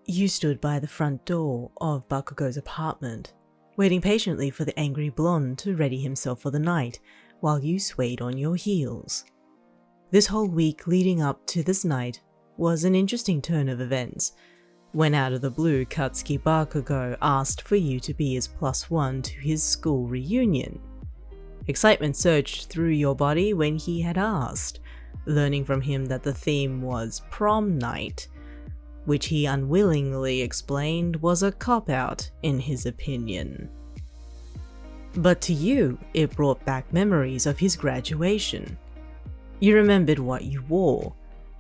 You stood by the front door of Bakugou's apartment, waiting patiently for the angry blonde to ready himself for the night while you swayed on your heels. This whole week leading up to this night was an interesting turn of events, when out of the blue Katsuki Bakugou asked for you to be his +1 to his school reunion. Excitement surged through your body when he had asked, learning from him that the theme was prom night, which he unwillingly explained was a cop-out in his opinion. But to you, it brought back memories of his graduation. You remembered what you wore,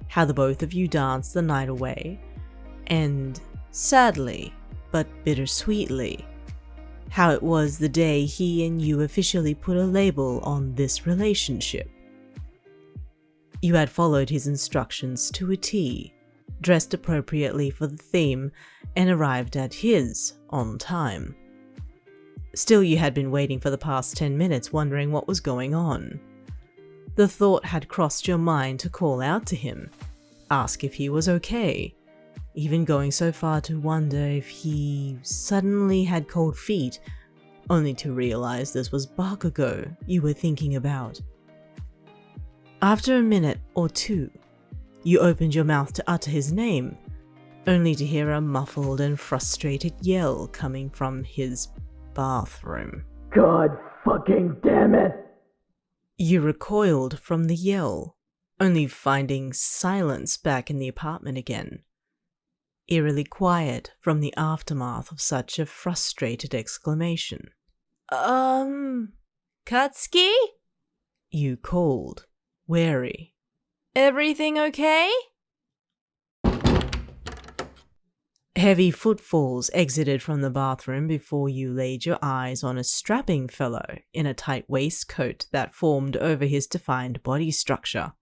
how the both of you danced the night away, and sadly, but bittersweetly, how it was the day he and you officially put a label on this relationship. You had followed his instructions to a T, dressed appropriately for the theme, and arrived at his on time. Still, you had been waiting for the past 10 minutes wondering what was going on. The thought had crossed your mind to call out to him, ask if he was okay, even going so far to wonder if he suddenly had cold feet, only to realize this was Bakugou you were thinking about. After a minute or two, you opened your mouth to utter his name, only to hear a muffled and frustrated yell coming from his bathroom. God fucking damn it! You recoiled from the yell, only finding silence back in the apartment again. Eerily quiet from the aftermath of such a frustrated exclamation. Katsuki? You called, wary. Everything okay? Heavy footfalls exited from the bathroom before you laid your eyes on a strapping fellow in a tight waistcoat that formed over his defined body structure.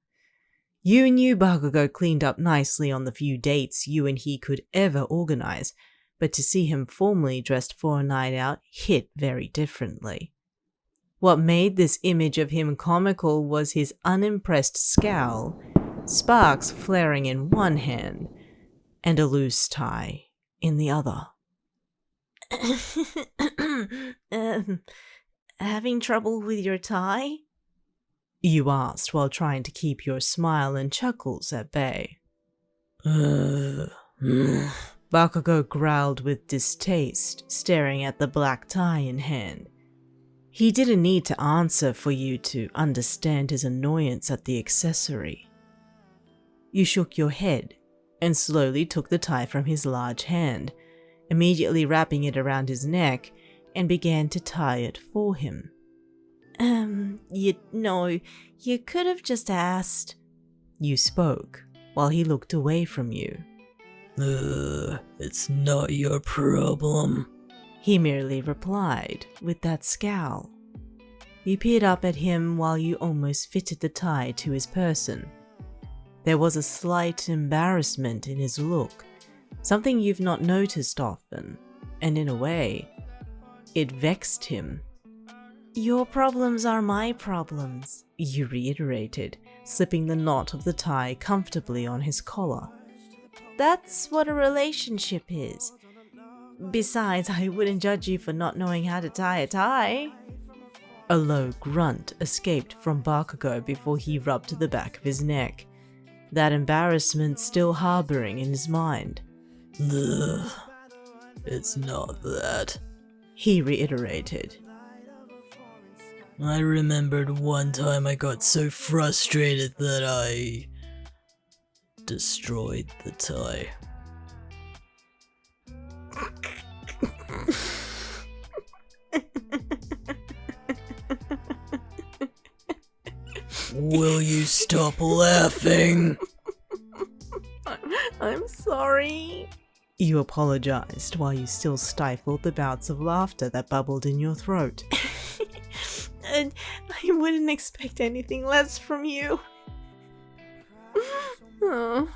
You knew Bakugou cleaned up nicely on the few dates you and he could ever organize, but to see him formally dressed for a night out hit very differently. What made this image of him comical was his unimpressed scowl, sparks flaring in one hand, and a loose tie in the other. Having trouble with your tie? You asked while trying to keep your smile and chuckles at bay. Bakugou growled with distaste, staring at the black tie in hand. He didn't need to answer for you to understand his annoyance at the accessory. You shook your head and slowly took the tie from his large hand, immediately wrapping it around his neck, and began to tie it for him. You could have just asked. You spoke while he looked away from you. It's not your problem. He merely replied with that scowl. You peered up at him while you almost fitted the tie to his person. There was a slight embarrassment in his look, something you've not noticed often, and in a way, it vexed him. Your problems are my problems, you reiterated, slipping the knot of the tie comfortably on his collar. That's what a relationship is. Besides, I wouldn't judge you for not knowing how to tie a tie. A low grunt escaped from Bakugou before he rubbed the back of his neck, that embarrassment still harboring in his mind. It's not that, he reiterated. I remembered one time I got so frustrated that I destroyed the tie. Will you stop laughing? I'm sorry. You apologized while you still stifled the bouts of laughter that bubbled in your throat. I wouldn't expect anything less from you. Oh.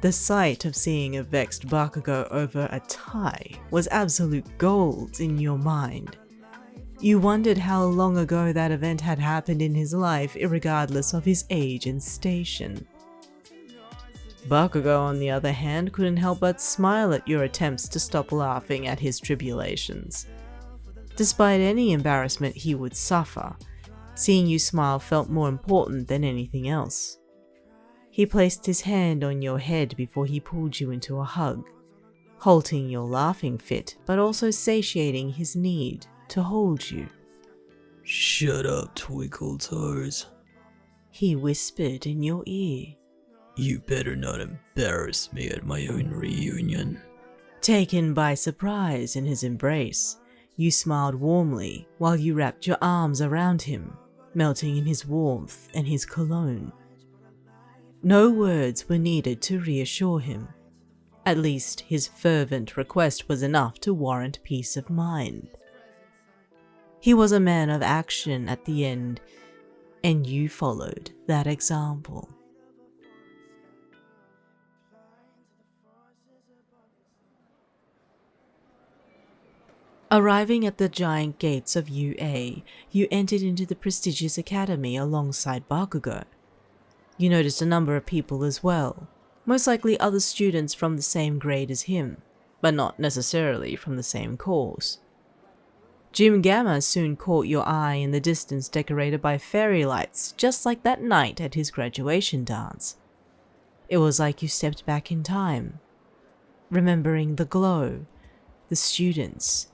The sight of seeing a vexed Bakugou over a tie was absolute gold in your mind. You wondered how long ago that event had happened in his life, irregardless of his age and station. Bakugo, on the other hand, couldn't help but smile at your attempts to stop laughing at his tribulations. Despite any embarrassment he would suffer, seeing you smile felt more important than anything else. He placed his hand on your head before he pulled you into a hug, halting your laughing fit but also satiating his need to hold you. Shut up, Twinkle Toes. He whispered in your ear. You better not embarrass me at my own reunion. Taken by surprise in his embrace, you smiled warmly while you wrapped your arms around him, melting in his warmth and his cologne. No words were needed to reassure him. At least his fervent request was enough to warrant peace of mind. He was a man of action at the end, and you followed that example. Arriving at the giant gates of UA, you entered into the prestigious academy alongside Bakugo. You noticed a number of people as well, most likely other students from the same grade as him, but not necessarily from the same course. Gym Gamma soon caught your eye in the distance decorated by fairy lights, just like that night at his graduation dance. It was like you stepped back in time, remembering the glow, the students,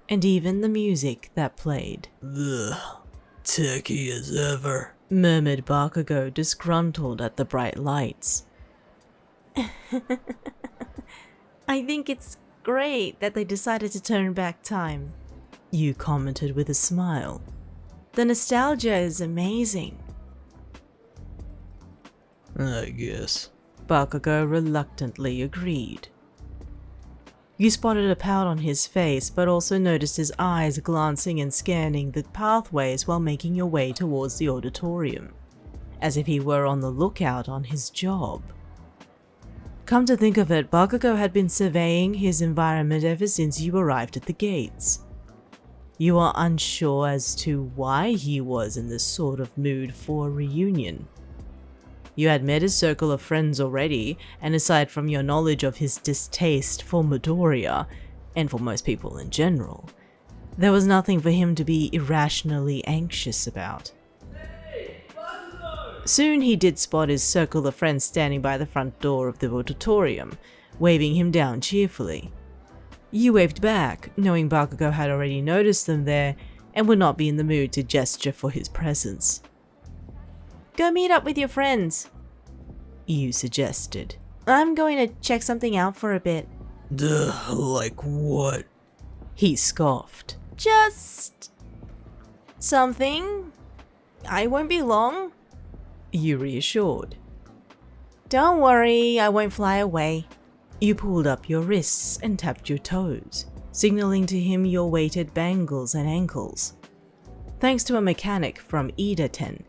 and even the music that played. Ugh, tacky as ever, murmured Bakugo, disgruntled at the bright lights. I think it's great that they decided to turn back time, you commented with a smile. The nostalgia is amazing. I guess. Bakugo reluctantly agreed. You spotted a pout on his face, but also noticed his eyes glancing and scanning the pathways while making your way towards the auditorium, as if he were on the lookout on his job. Come to think of it, Bakugo had been surveying his environment ever since you arrived at the gates. You are unsure as to why he was in this sort of mood for a reunion. You had met his circle of friends already, and aside from your knowledge of his distaste for Midoriya, and for most people in general, there was nothing for him to be irrationally anxious about. Soon he did spot his circle of friends standing by the front door of the auditorium, waving him down cheerfully. You waved back, knowing Bakugo had already noticed them there and would not be in the mood to gesture for his presence. Go meet up with your friends, you suggested. I'm going to check something out for a bit. Duh, like what? He scoffed. Just something. I won't be long, you reassured. Don't worry, I won't fly away. You pulled up your wrists and tapped your toes, signaling to him your weighted bangles and ankles. Thanks to a mechanic from Ida-ten,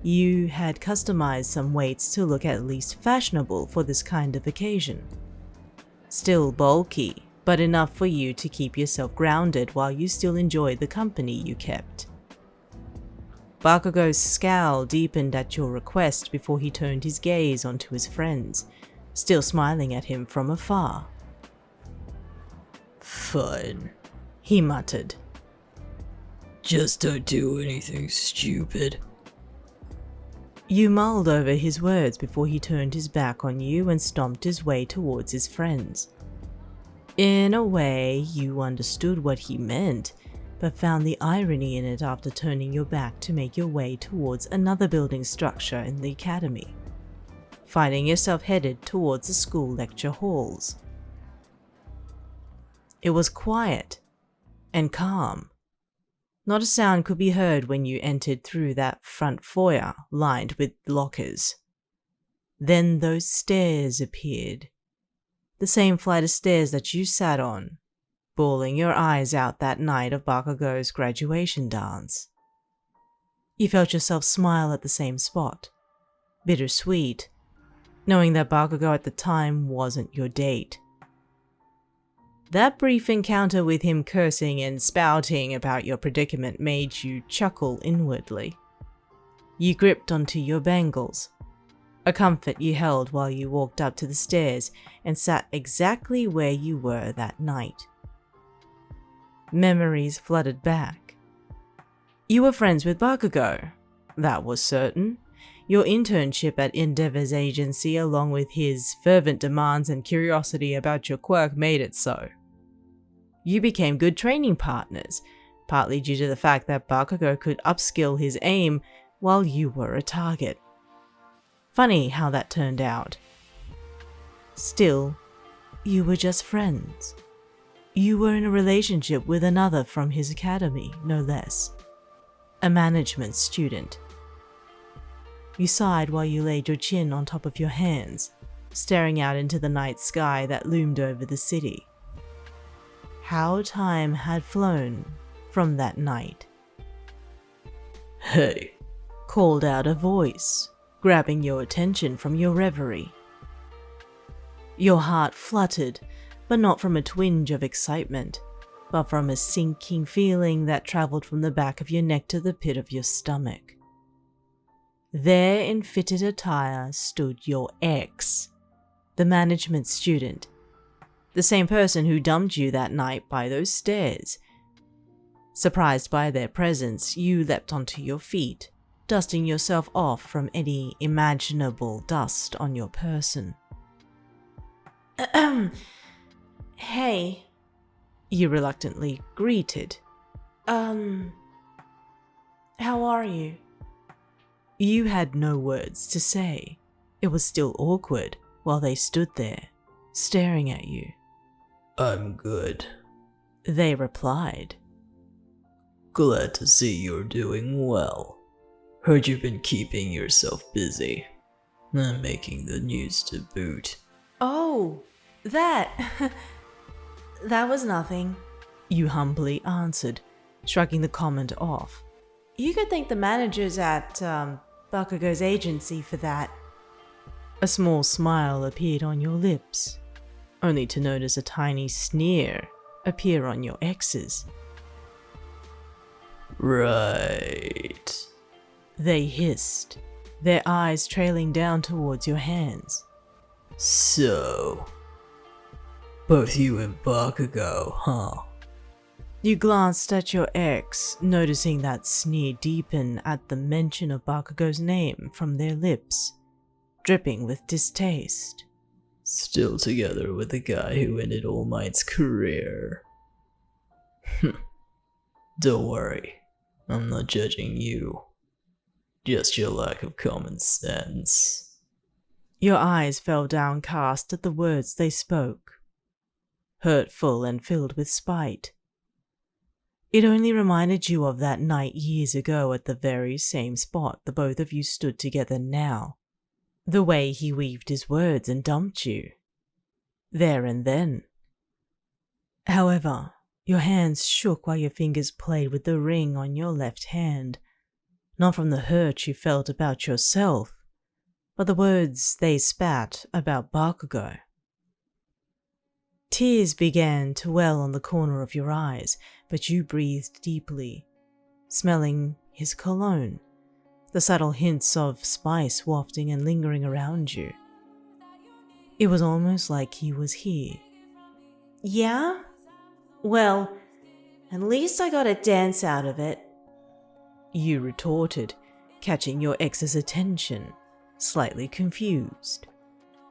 you had customized some weights to look at least fashionable for this kind of occasion. Still bulky, but enough for you to keep yourself grounded while you still enjoyed the company you kept. Bakugo's scowl deepened at your request before he turned his gaze onto his friends, still smiling at him from afar. Fine, he muttered. Just don't do anything stupid. You mulled over his words before he turned his back on you and stomped his way towards his friends. In a way, you understood what he meant, but found the irony in it after turning your back to make your way towards another building structure in the academy, finding yourself headed towards the school lecture halls. It was quiet and calm. Not a sound could be heard when you entered through that front foyer lined with lockers. Then those stairs appeared. The same flight of stairs that you sat on, bawling your eyes out that night of Bakugo's graduation dance. You felt yourself smile at the same spot, bittersweet, knowing that Bakugo at the time wasn't your date. That brief encounter with him cursing and spouting about your predicament made you chuckle inwardly. You gripped onto your bangles. a comfort you held while you walked up to the stairs and sat exactly where you were that night. Memories flooded back. You were friends with Bakugou, that was certain. Your internship at Endeavor's agency, along with his fervent demands and curiosity about your quirk, made it so. You became good training partners, partly due to the fact that Bakugou could upskill his aim while you were a target. Funny how that turned out. Still, you were just friends. You were in a relationship with another from his academy, no less. A management student. You sighed while you laid your chin on top of your hands, staring out into the night sky that loomed over the city. How time had flown from that night. Hey, called out a voice, grabbing your attention from your reverie. Your heart fluttered, but not from a twinge of excitement, but from a sinking feeling that traveled from the back of your neck to the pit of your stomach. There in fitted attire stood your ex, the management student, the same person who dumped you that night by those stairs. Surprised by their presence, you leapt onto your feet, dusting yourself off from any imaginable dust on your person. Hey. You reluctantly greeted. How are you? You had no words to say. It was still awkward while they stood there, staring at you. I'm good. They replied. Glad to see you're doing well. Heard you've been keeping yourself busy. And making the news to boot. Oh, that... that was nothing. You humbly answered, shrugging the comment off. You could thank the managers at Bakugou's agency for that. A small smile appeared on your lips, only to notice a tiny sneer appear on your ex's. Right. They hissed, their eyes trailing down towards your hands. So, both you and Bakugou, huh? You glanced at your ex, noticing that sneer deepen at the mention of Bakugou's name from their lips, dripping with distaste. Still together with the guy who ended All Might's career. Don't worry, I'm not judging you. Just your lack of common sense. Your eyes fell downcast at the words they spoke, hurtful and filled with spite. It only reminded you of that night years ago at the very same spot the both of you stood together now. The way he weaved his words and dumped you. There and then. However, your hands shook while your fingers played with the ring on your left hand, not from the hurt you felt about yourself, but the words they spat about Bakugou. Tears began to well on the corner of your eyes, but you breathed deeply, smelling his cologne, the subtle hints of spice wafting and lingering around you. It was almost like he was here. Yeah? Well, at least I got a dance out of it. You retorted, catching your ex's attention, slightly confused.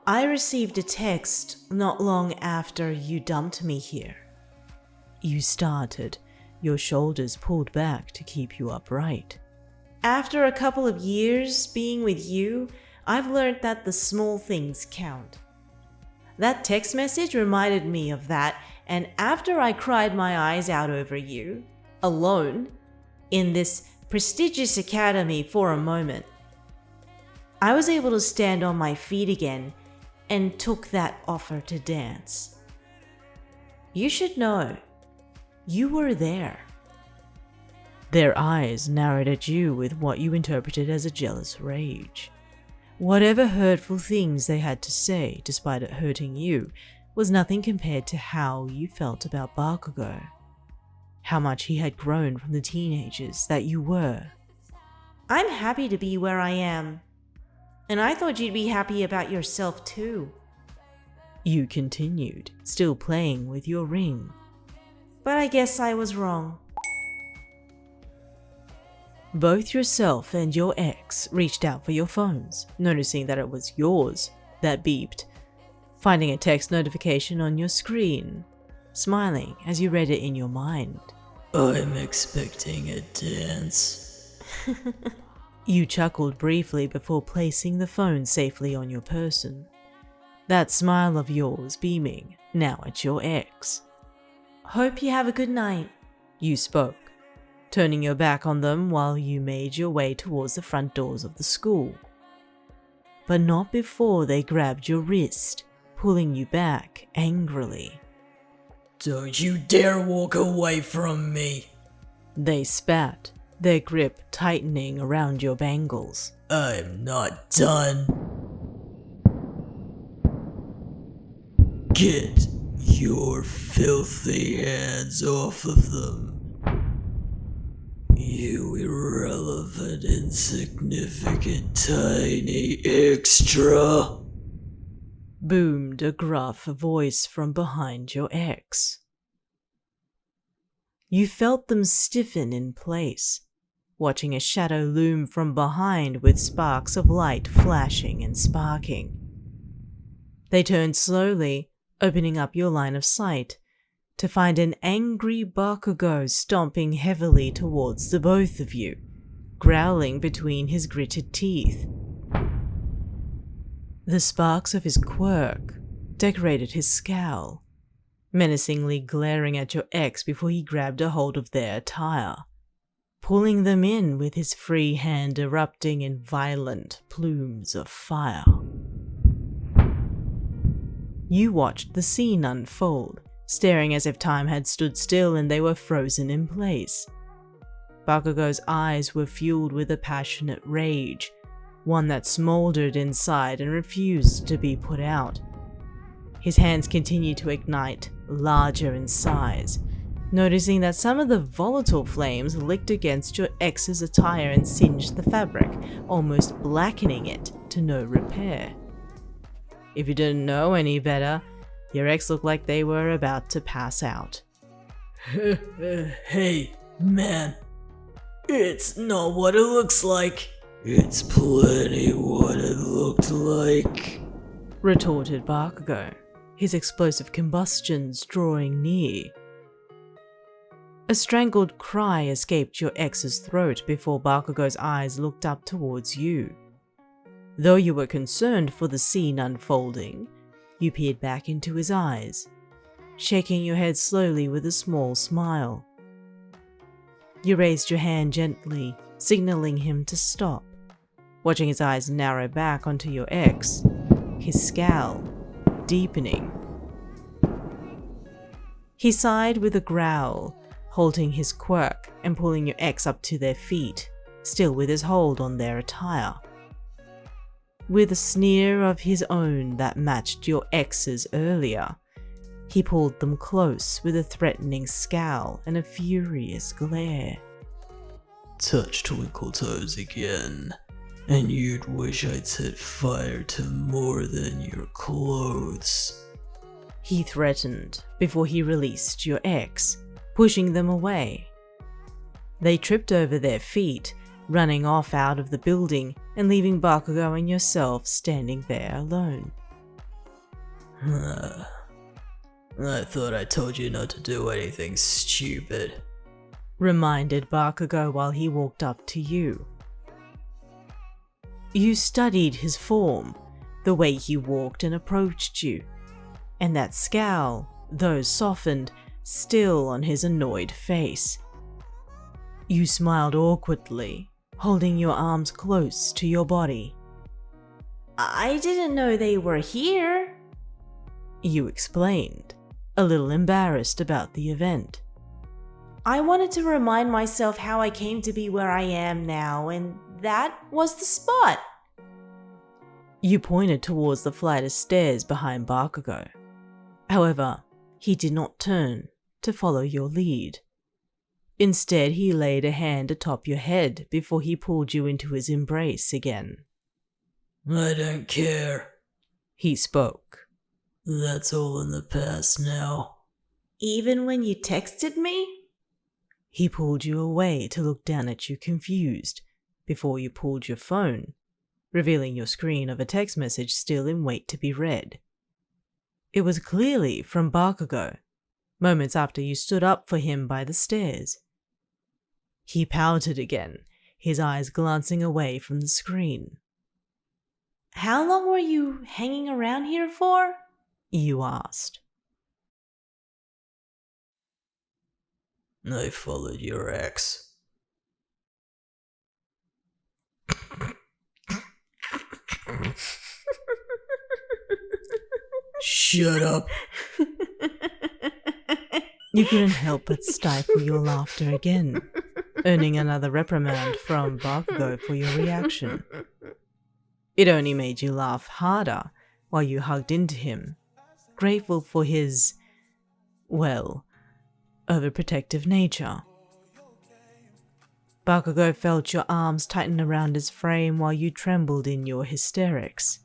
I received a text not long after you dumped me here. You started, your shoulders pulled back to keep you upright. After a couple of years being with you, I've learned that the small things count. That text message reminded me of that, and after I cried my eyes out over you, alone, in this prestigious academy for a moment, I was able to stand on my feet again and took that offer to dance. You should know, you were there. Their eyes narrowed at you with what you interpreted as a jealous rage. Whatever hurtful things they had to say, despite it hurting you, was nothing compared to how you felt about Bakugou. How much he had grown from the teenagers that you were. I'm happy to be where I am. And I thought you'd be happy about yourself too. You continued, still playing with your ring. But I guess I was wrong. Both yourself and your ex reached out for your phones, noticing that it was yours that beeped, finding a text notification on your screen, smiling as you read it in your mind. I'm expecting a dance. You chuckled briefly before placing the phone safely on your person. That smile of yours beaming now at your ex. Hope you have a good night. You spoke, turning your back on them while you made your way towards the front doors of the school. But not before they grabbed your wrist, pulling you back angrily. Don't you dare walk away from me. They spat, their grip tightening around your bangles. I'm not done. Get your filthy hands off of them. You irrelevant, insignificant, tiny extra. Boomed a gruff voice from behind your ex. You felt them stiffen in place, watching a shadow loom from behind with sparks of light flashing and sparking. They turned slowly, opening up your line of sight, to find an angry Bakugou stomping heavily towards the both of you, growling between his gritted teeth. The sparks of his quirk decorated his scowl, menacingly glaring at your ex before he grabbed a hold of their attire, pulling them in with his free hand erupting in violent plumes of fire. You watched the scene unfold, staring as if time had stood still and they were frozen in place. Bakugou's eyes were fueled with a passionate rage, one that smoldered inside and refused to be put out. His hands continued to ignite, larger in size, noticing that some of the volatile flames licked against your ex's attire and singed the fabric, almost blackening it to no repair. If you didn't know any better, your ex looked like they were about to pass out. Hey, man. It's not what it looks like. It's plenty what it looked like, retorted Bakugou, his explosive combustions drawing near. A strangled cry escaped your ex's throat before Bakugou's eyes looked up towards you. Though you were concerned for the scene unfolding, you peered back into his eyes, shaking your head slowly with a small smile. You raised your hand gently, signaling him to stop, watching his eyes narrow back onto your ex, his scowl deepening. He sighed with a growl, halting his quirk and pulling your ex up to their feet, still with his hold on their attire. With a sneer of his own that matched your ex's earlier, he pulled them close with a threatening scowl and a furious glare. Touch Twinkle Toes again, and you'd wish I'd set fire to more than your clothes. He threatened before he released your ex, pushing them away. They tripped over their feet, running off out of the building and leaving Bakugou and yourself standing there alone. I thought I told you not to do anything stupid, reminded Bakugou while he walked up to you. You studied his form, the way he walked and approached you, and that scowl, though softened, still on his annoyed face. You smiled awkwardly, holding your arms close to your body. I didn't know they were here, you explained, a little embarrassed about the event. I wanted to remind myself how I came to be where I am now, and that was the spot. You pointed towards the flight of stairs behind Bakugou. However, he did not turn to follow your lead. Instead, he laid a hand atop your head before he pulled you into his embrace again. I don't care. He spoke. That's all in the past now. Even when you texted me? He pulled you away to look down at you confused before you pulled your phone, revealing your screen of a text message still in wait to be read. It was clearly from Bakugou, moments after you stood up for him by the stairs. He pouted again, his eyes glancing away from the screen. How long were you hanging around here for? You asked. I followed your ex. Shut up. You couldn't help but stifle your laughter again, earning another reprimand from Bakugou for your reaction. It only made you laugh harder while you hugged into him, grateful for his, well, overprotective nature. Bakugou felt your arms tighten around his frame while you trembled in your hysterics.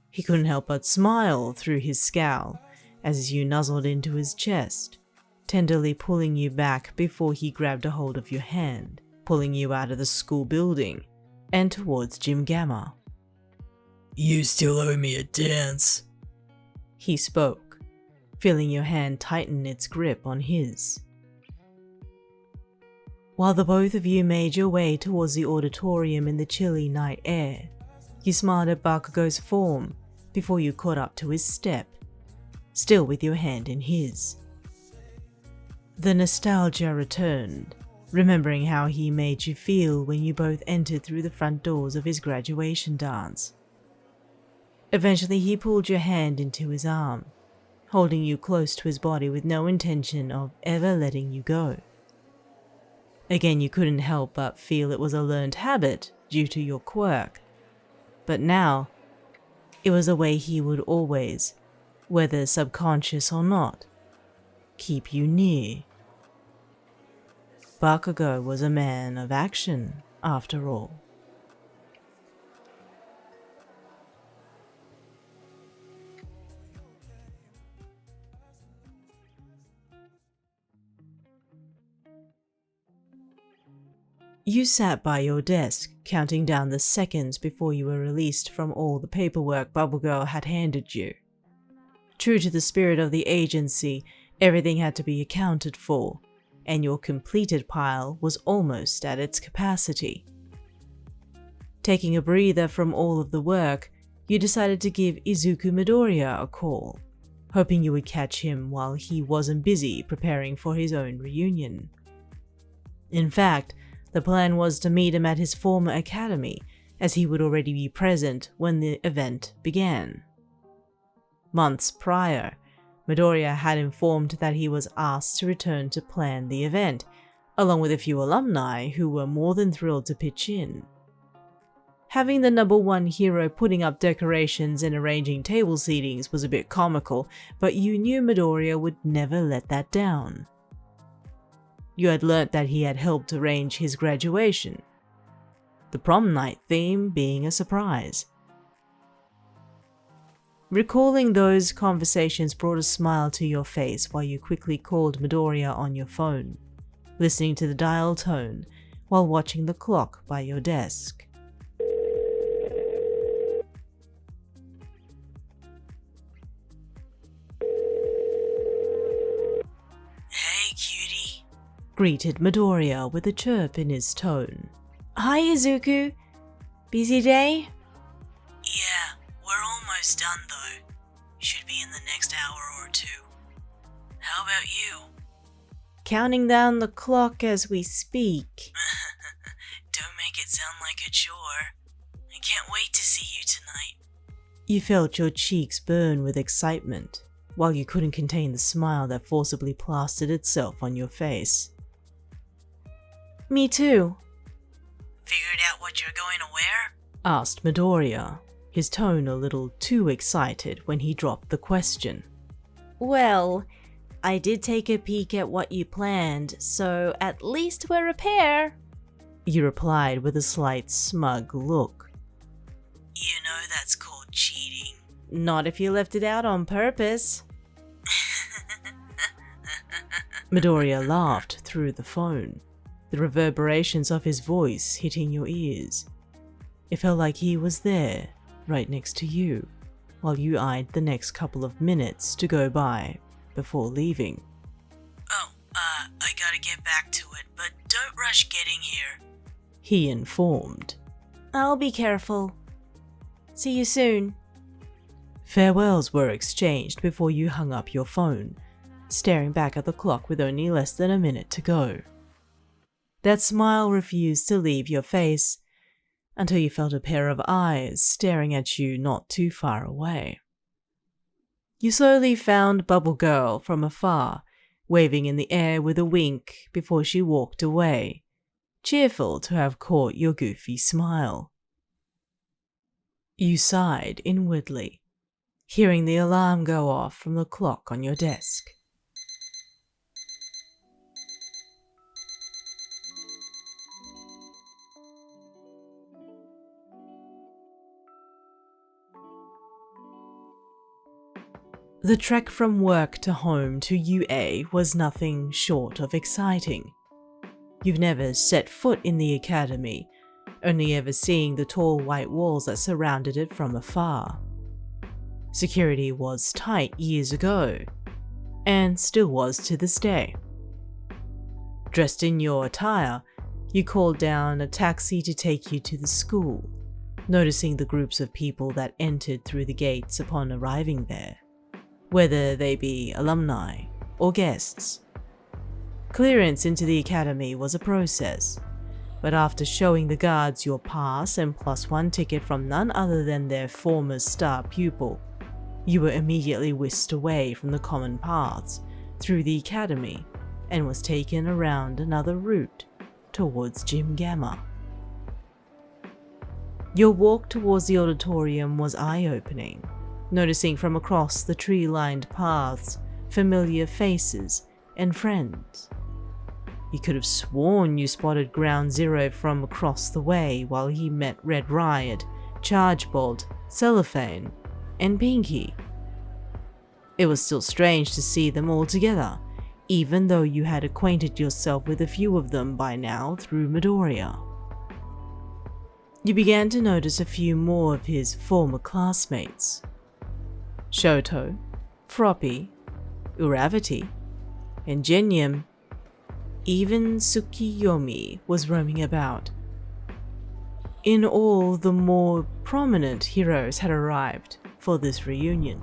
He couldn't help but smile through his scowl as you nuzzled into his chest, tenderly pulling you back before he grabbed a hold of your hand, pulling you out of the school building and towards Gym Gamma. You still owe me a dance. He spoke, feeling your hand tighten its grip on his. While the both of you made your way towards the auditorium in the chilly night air, you smiled at Bakugou's form before you caught up to his step, still with your hand in his. The nostalgia returned, remembering how he made you feel when you both entered through the front doors of his graduation dance. Eventually he pulled your hand into his arm, holding you close to his body with no intention of ever letting you go. Again, you couldn't help but feel it was a learned habit due to your quirk. But now, it was a way he would always, whether subconscious or not, keep you near. Bakugou was a man of action, after all. You sat by your desk, counting down the seconds before you were released from all the paperwork Bubble Girl had handed you. True to the spirit of the agency, everything had to be accounted for, and your completed pile was almost at its capacity. Taking a breather from all of the work, you decided to give Izuku Midoriya a call, hoping you would catch him while he wasn't busy preparing for his own reunion. In fact, the plan was to meet him at his former academy, as he would already be present when the event began. Months prior, Midoriya had informed that he was asked to return to plan the event, along with a few alumni who were more than thrilled to pitch in. Having the #1 hero putting up decorations and arranging table seatings was a bit comical, but you knew Midoriya would never let that down. You had learnt that he had helped arrange his graduation, the prom night theme being a surprise. Recalling those conversations brought a smile to your face while you quickly called Midoriya on your phone, listening to the dial tone while watching the clock by your desk. Hey, cutie. Greeted Midoriya with a chirp in his tone. Hi, Izuku. Busy day? Yeah, we're almost done though. Should be in the next hour or two. How about you? Counting down the clock as we speak. Don't make it sound like a chore. I can't wait to see you tonight. You felt your cheeks burn with excitement, while you couldn't contain the smile that forcibly plastered itself on your face. Me too. Figured out what you're going to wear? Asked Midoriya, his tone a little too excited when he dropped the question. Well, I did take a peek at what you planned, so at least we're a pair. You replied with a slight smug look. You know that's called cheating. Not if you left it out on purpose. Midoriya laughed through the phone, the reverberations of his voice hitting your ears. It felt like he was there, right next to you, while you eyed the next couple of minutes to go by before leaving. I gotta get back to it, but don't rush getting here, he informed. I'll be careful. See you soon. Farewells were exchanged before you hung up your phone, staring back at the clock with only less than a minute to go. That smile refused to leave your face until you felt a pair of eyes staring at you not too far away. You slowly found Bubble Girl from afar, waving in the air with a wink before she walked away, cheerful to have caught your goofy smile. You sighed inwardly, hearing the alarm go off from the clock on your desk. The trek from work to home to UA was nothing short of exciting. You've never set foot in the academy, only ever seeing the tall white walls that surrounded it from afar. Security was tight years ago, and still was to this day. Dressed in your attire, you called down a taxi to take you to the school, noticing the groups of people that entered through the gates upon arriving there, whether they be alumni or guests. Clearance into the academy was a process, but after showing the guards your pass and +1 ticket from none other than their former star pupil, you were immediately whisked away from the common paths through the academy and was taken around another route towards Gym Gamma. Your walk towards the auditorium was eye-opening, noticing from across the tree-lined paths familiar faces and friends. You could have sworn you spotted Ground Zero from across the way while he met Red Riot, Chargebolt, Cellophane, and Pinky. It was still strange to see them all together, even though you had acquainted yourself with a few of them by now through Midoriya. You began to notice a few more of his former classmates. Shouto, Froppy, Uravity, and Genyam. Even Tsukiyomi was roaming about. In all, the more prominent heroes had arrived for this reunion.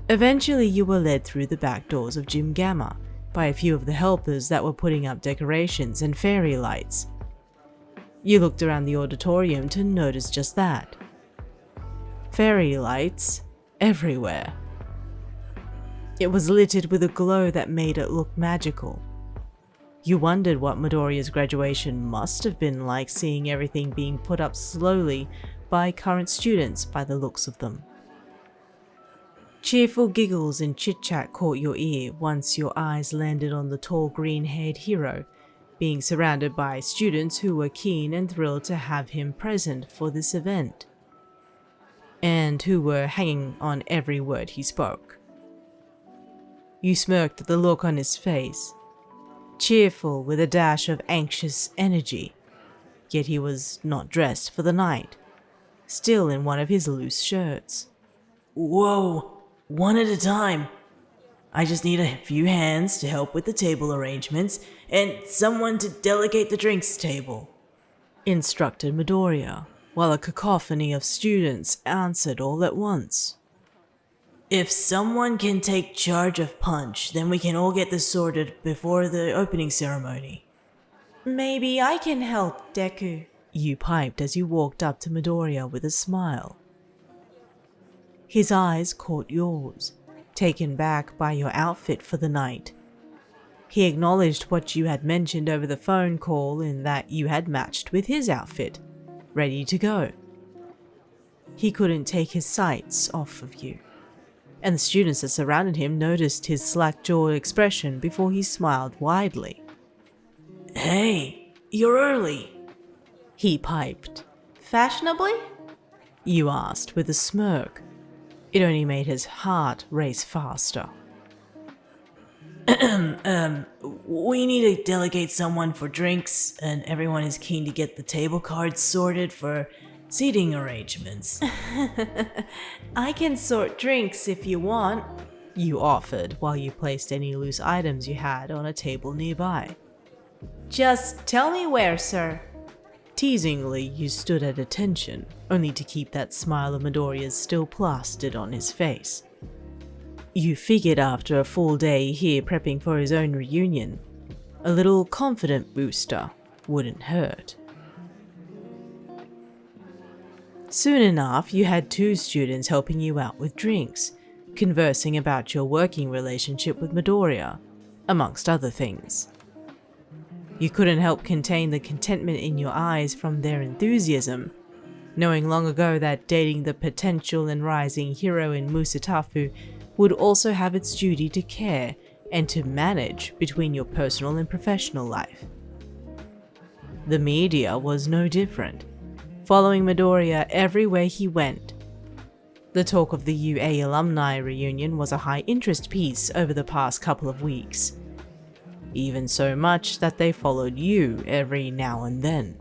Eventually, you were led through the back doors of Gym Gamma by a few of the helpers that were putting up decorations and fairy lights. You looked around the auditorium to notice just that. Fairy lights everywhere. It was littered with a glow that made it look magical. You wondered what Midoriya's graduation must have been like, seeing everything being put up slowly by current students by the looks of them. Cheerful giggles and chit-chat caught your ear once your eyes landed on the tall green-haired hero, being surrounded by students who were keen and thrilled to have him present for this event, and who were hanging on every word he spoke. You smirked at the look on his face, cheerful with a dash of anxious energy, yet he was not dressed for the night, still in one of his loose shirts. Whoa, one at a time. I just need a few hands to help with the table arrangements and someone to delegate the drinks table, instructed Midoriya, while a cacophony of students answered all at once. If someone can take charge of Punch, then we can all get this sorted before the opening ceremony. Maybe I can help, Deku, you piped as you walked up to Midoriya with a smile. His eyes caught yours, taken back by your outfit for the night. He acknowledged what you had mentioned over the phone call in that you had matched with his outfit, ready to go. He couldn't take his sights off of you, and the students that surrounded him noticed his slack-jawed expression before he smiled widely. Hey, you're early. he piped. Fashionably? You asked with a smirk. It only made his heart race faster. We need to delegate someone for drinks, and everyone is keen to get the table cards sorted for seating arrangements. I can sort drinks if you want. You offered while you placed any loose items you had on a table nearby. Just tell me where, sir. Teasingly, you stood at attention, only to keep that smile of Midoriya's still plastered on his face. You figured after a full day here prepping for his own reunion, a little confident booster wouldn't hurt. Soon enough, you had 2 students helping you out with drinks, conversing about your working relationship with Midoriya, amongst other things. You couldn't help contain the contentment in your eyes from their enthusiasm, knowing long ago that dating the potential and rising hero in Musatafu would also have its duty to care and to manage between your personal and professional life. The media was no different, following Midoriya everywhere he went. The talk of the UA alumni reunion was a high-interest piece over the past couple of weeks, even so much that they followed you every now and then.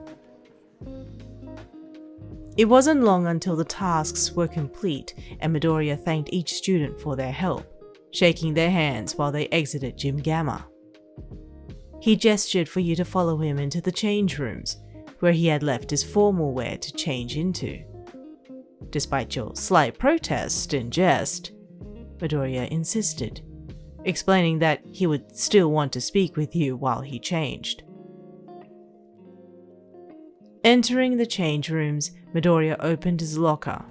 It wasn't long until the tasks were complete and Midoriya thanked each student for their help, shaking their hands while they exited Gym Gamma. He gestured for you to follow him into the change rooms, where he had left his formal wear to change into. Despite your slight protest and jest, Midoriya insisted, explaining that he would still want to speak with you while he changed. Entering the change rooms, Midoriya opened his locker.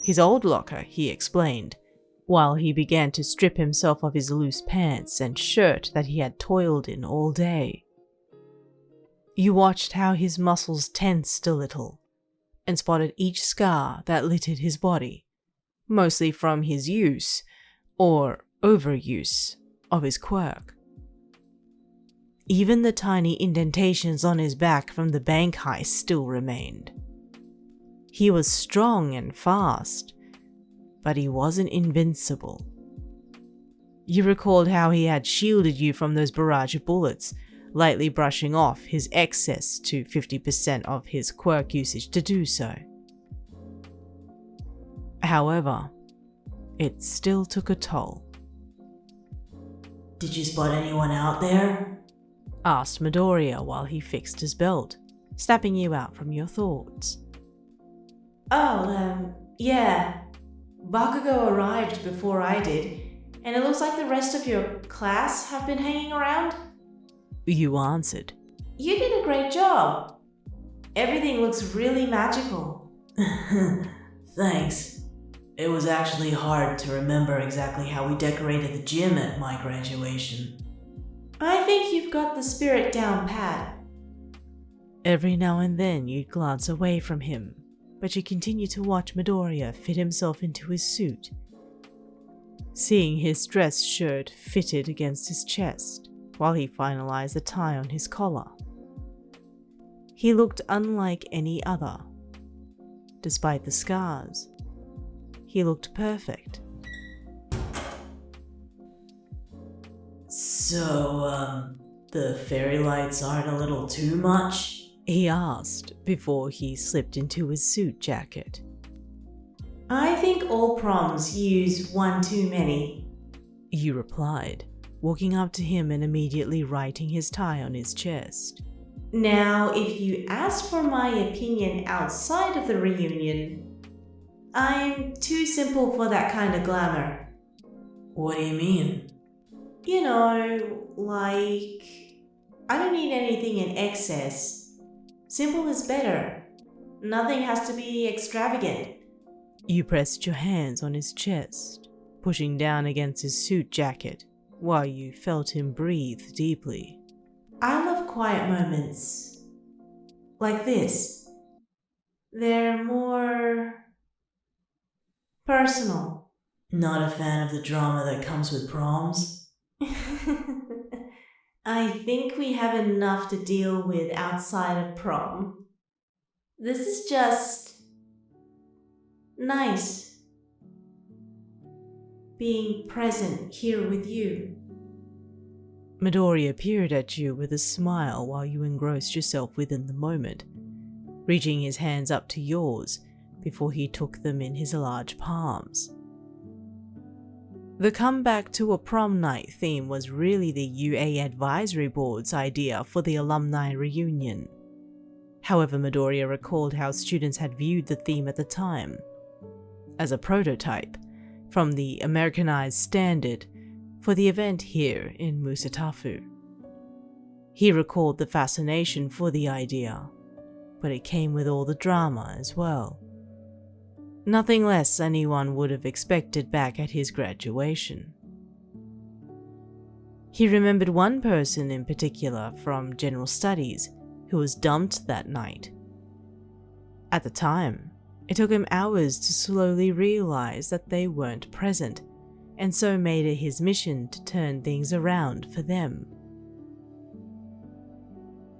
His old locker, he explained, while he began to strip himself of his loose pants and shirt that he had toiled in all day. You watched how his muscles tensed a little, and spotted each scar that littered his body, mostly from his use, or overuse, of his quirk. Even the tiny indentations on his back from the bank heist still remained. He was strong and fast, but he wasn't invincible. You recalled how he had shielded you from those barrage of bullets, lightly brushing off his excess to 50% of his quirk usage to do so. However, it still took a toll. Did you spot anyone out there? Asked Midoriya while he fixed his belt, snapping you out from your thoughts. Yeah. Bakugo arrived before I did, and it looks like the rest of your class have been hanging around. You answered. You did a great job. Everything looks really magical. Thanks. It was actually hard to remember exactly how we decorated the gym at my graduation. I think you've got the spirit down pat. Every now and then you'd glance away from him, but you continued to watch Midoriya fit himself into his suit, seeing his dress shirt fitted against his chest while he finalized the tie on his collar. He looked unlike any other. Despite the scars, he looked perfect. So, the fairy lights aren't a little too much? He asked before he slipped into his suit jacket. I think all proms use one too many. You replied, walking up to him and immediately writing his tie on his chest. Now, if you ask for my opinion outside of the reunion, I'm too simple for that kind of glamour. What do you mean? You know, like, I don't need anything in excess. Simple is better. Nothing has to be extravagant. You pressed your hands on his chest, pushing down against his suit jacket while you felt him breathe deeply. I love quiet moments. Like this. They're more personal. Not a fan of the drama that comes with proms? I think we have enough to deal with outside of prom. This is just nice. Being present here with you. Midoriya peered at you with a smile while you engrossed yourself within the moment, reaching his hands up to yours before he took them in his large palms. The comeback to a prom night theme was really the UA Advisory Board's idea for the alumni reunion. However, Midoriya recalled how students had viewed the theme at the time as a prototype from the Americanized standard for the event here in Musatafu. He recalled the fascination for the idea, but it came with all the drama as well. Nothing less anyone would have expected back at his graduation. He remembered one person in particular from general studies who was dumped that night. At the time, it took him hours to slowly realize that they weren't present, and so made it his mission to turn things around for them.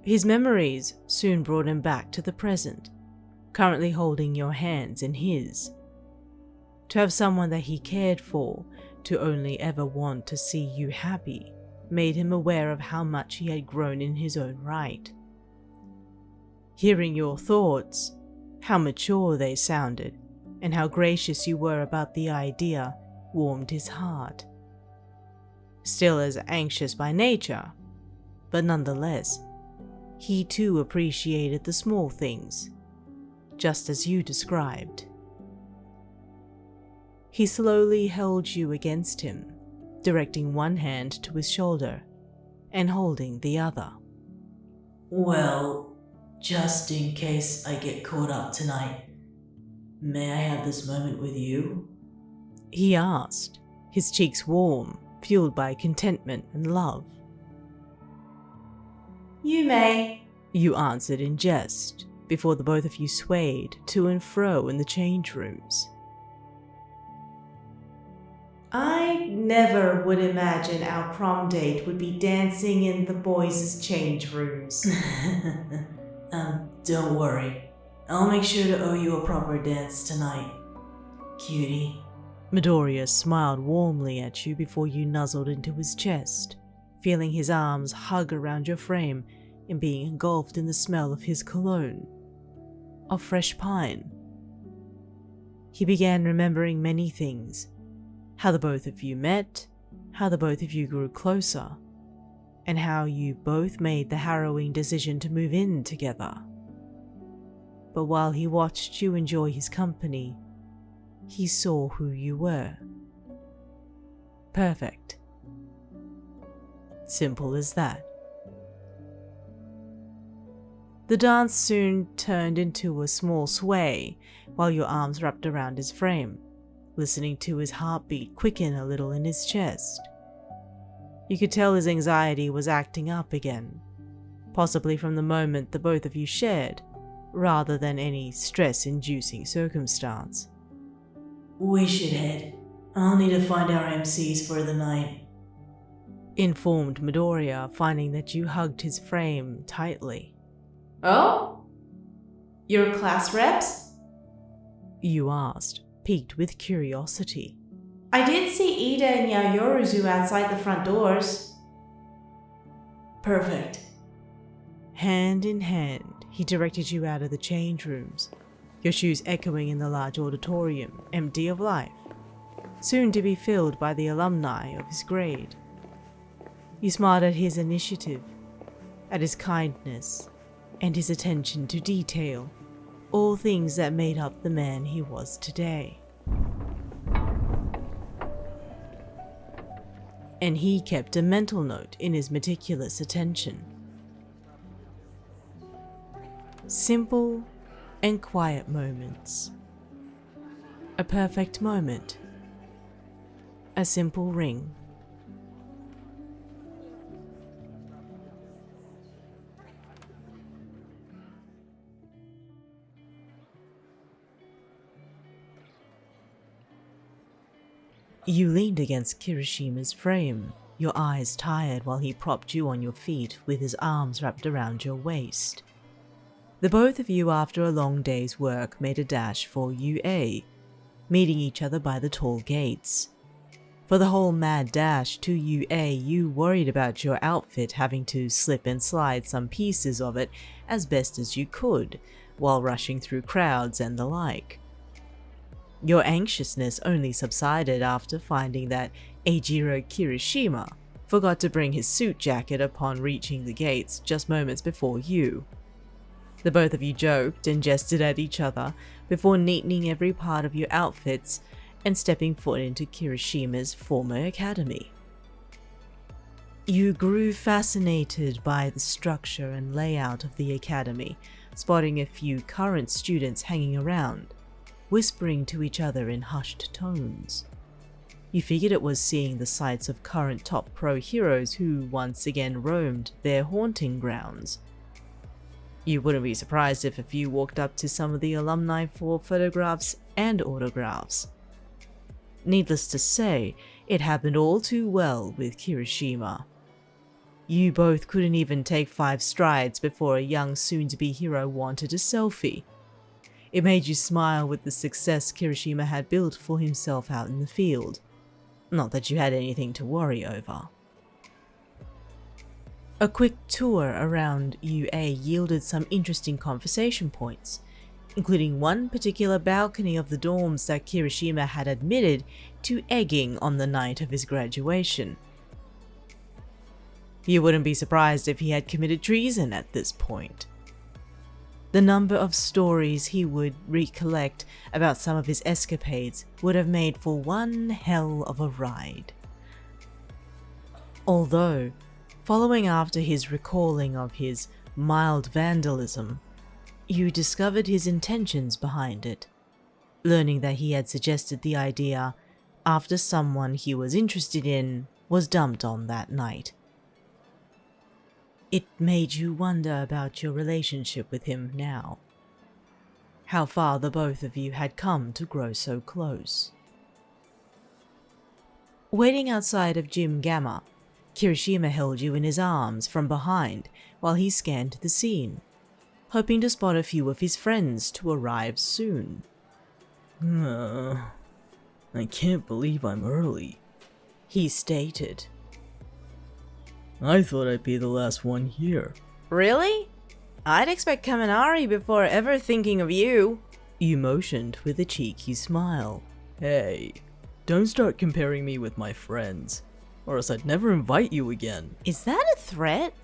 His memories soon brought him back to the present, currently holding your hands in his. To have someone that he cared for to only ever want to see you happy made him aware of how much he had grown in his own right. Hearing your thoughts, how mature they sounded, and how gracious you were about the idea warmed his heart. Still as anxious by nature, but nonetheless, he too appreciated the small things, just as you described. He slowly held you against him, directing one hand to his shoulder and holding the other. Well, just in case I get caught up tonight, may I have this moment with you? He asked, his cheeks warm, fueled by contentment and love. You may, you answered in jest, before the both of you swayed to and fro in the change rooms. I never would imagine our prom date would be dancing in the boys' change rooms. Don't worry. I'll make sure to owe you a proper dance tonight, cutie. Midoriya smiled warmly at you before you nuzzled into his chest, feeling his arms hug around your frame and being engulfed in the smell of his cologne, of fresh pine. He began remembering many things, how the both of you met, how the both of you grew closer, and how you both made the harrowing decision to move in together. But while he watched you enjoy his company, he saw who you were. Perfect. Simple as that. The dance soon turned into a small sway while your arms wrapped around his frame, listening to his heartbeat quicken a little in his chest. You could tell his anxiety was acting up again, possibly from the moment the both of you shared, rather than any stress-inducing circumstance. We should head. I'll need to find our MCs for the night, informed Midoriya, finding that you hugged his frame tightly. Oh? Your class reps? You asked, piqued with curiosity. I did see Ida and Yaoyorozu outside the front doors. Perfect. Hand in hand, he directed you out of the change rooms, your shoes echoing in the large auditorium, empty of life, soon to be filled by the alumni of his grade. You smiled at his initiative, at his kindness, and his attention to detail, all things that made up the man he was today. And he kept a mental note in his meticulous attention. Simple and quiet moments. A perfect moment. A simple ring. You leaned against Kirishima's frame, your eyes tired while he propped you on your feet with his arms wrapped around your waist. The both of you, after a long day's work, made a dash for UA, meeting each other by the tall gates. For the whole mad dash to UA, you worried about your outfit, having to slip and slide some pieces of it as best as you could, while rushing through crowds and the like. Your anxiousness only subsided after finding that Eijirou Kirishima forgot to bring his suit jacket upon reaching the gates just moments before you. The both of you joked and jested at each other before neatening every part of your outfits and stepping foot into Kirishima's former academy. You grew fascinated by the structure and layout of the academy, spotting a few current students hanging around, whispering to each other in hushed tones. You figured it was seeing the sights of current top pro heroes who once again roamed their haunting grounds. You wouldn't be surprised if a few walked up to some of the alumni for photographs and autographs. Needless to say, it happened all too well with Kirishima. You both couldn't even take 5 strides before a young soon-to-be hero wanted a selfie. It made you smile with the success Kirishima had built for himself out in the field. Not that you had anything to worry over. A quick tour around UA yielded some interesting conversation points, including one particular balcony of the dorms that Kirishima had admitted to egging on the night of his graduation. You wouldn't be surprised if he had committed treason at this point. The number of stories he would recollect about some of his escapades would have made for one hell of a ride. Although, following after his recalling of his mild vandalism, you discovered his intentions behind it, learning that he had suggested the idea after someone he was interested in was dumped on that night. It made you wonder about your relationship with him now. How far the both of you had come to grow so close. Waiting outside of Gym Gamma, Kirishima held you in his arms from behind while he scanned the scene, hoping to spot a few of his friends to arrive soon. I can't believe I'm early, he stated. I thought I'd be the last one here. Really? I'd expect Kaminari before ever thinking of you. You motioned with a cheeky smile. Hey, don't start comparing me with my friends, or else I'd never invite you again. Is that a threat?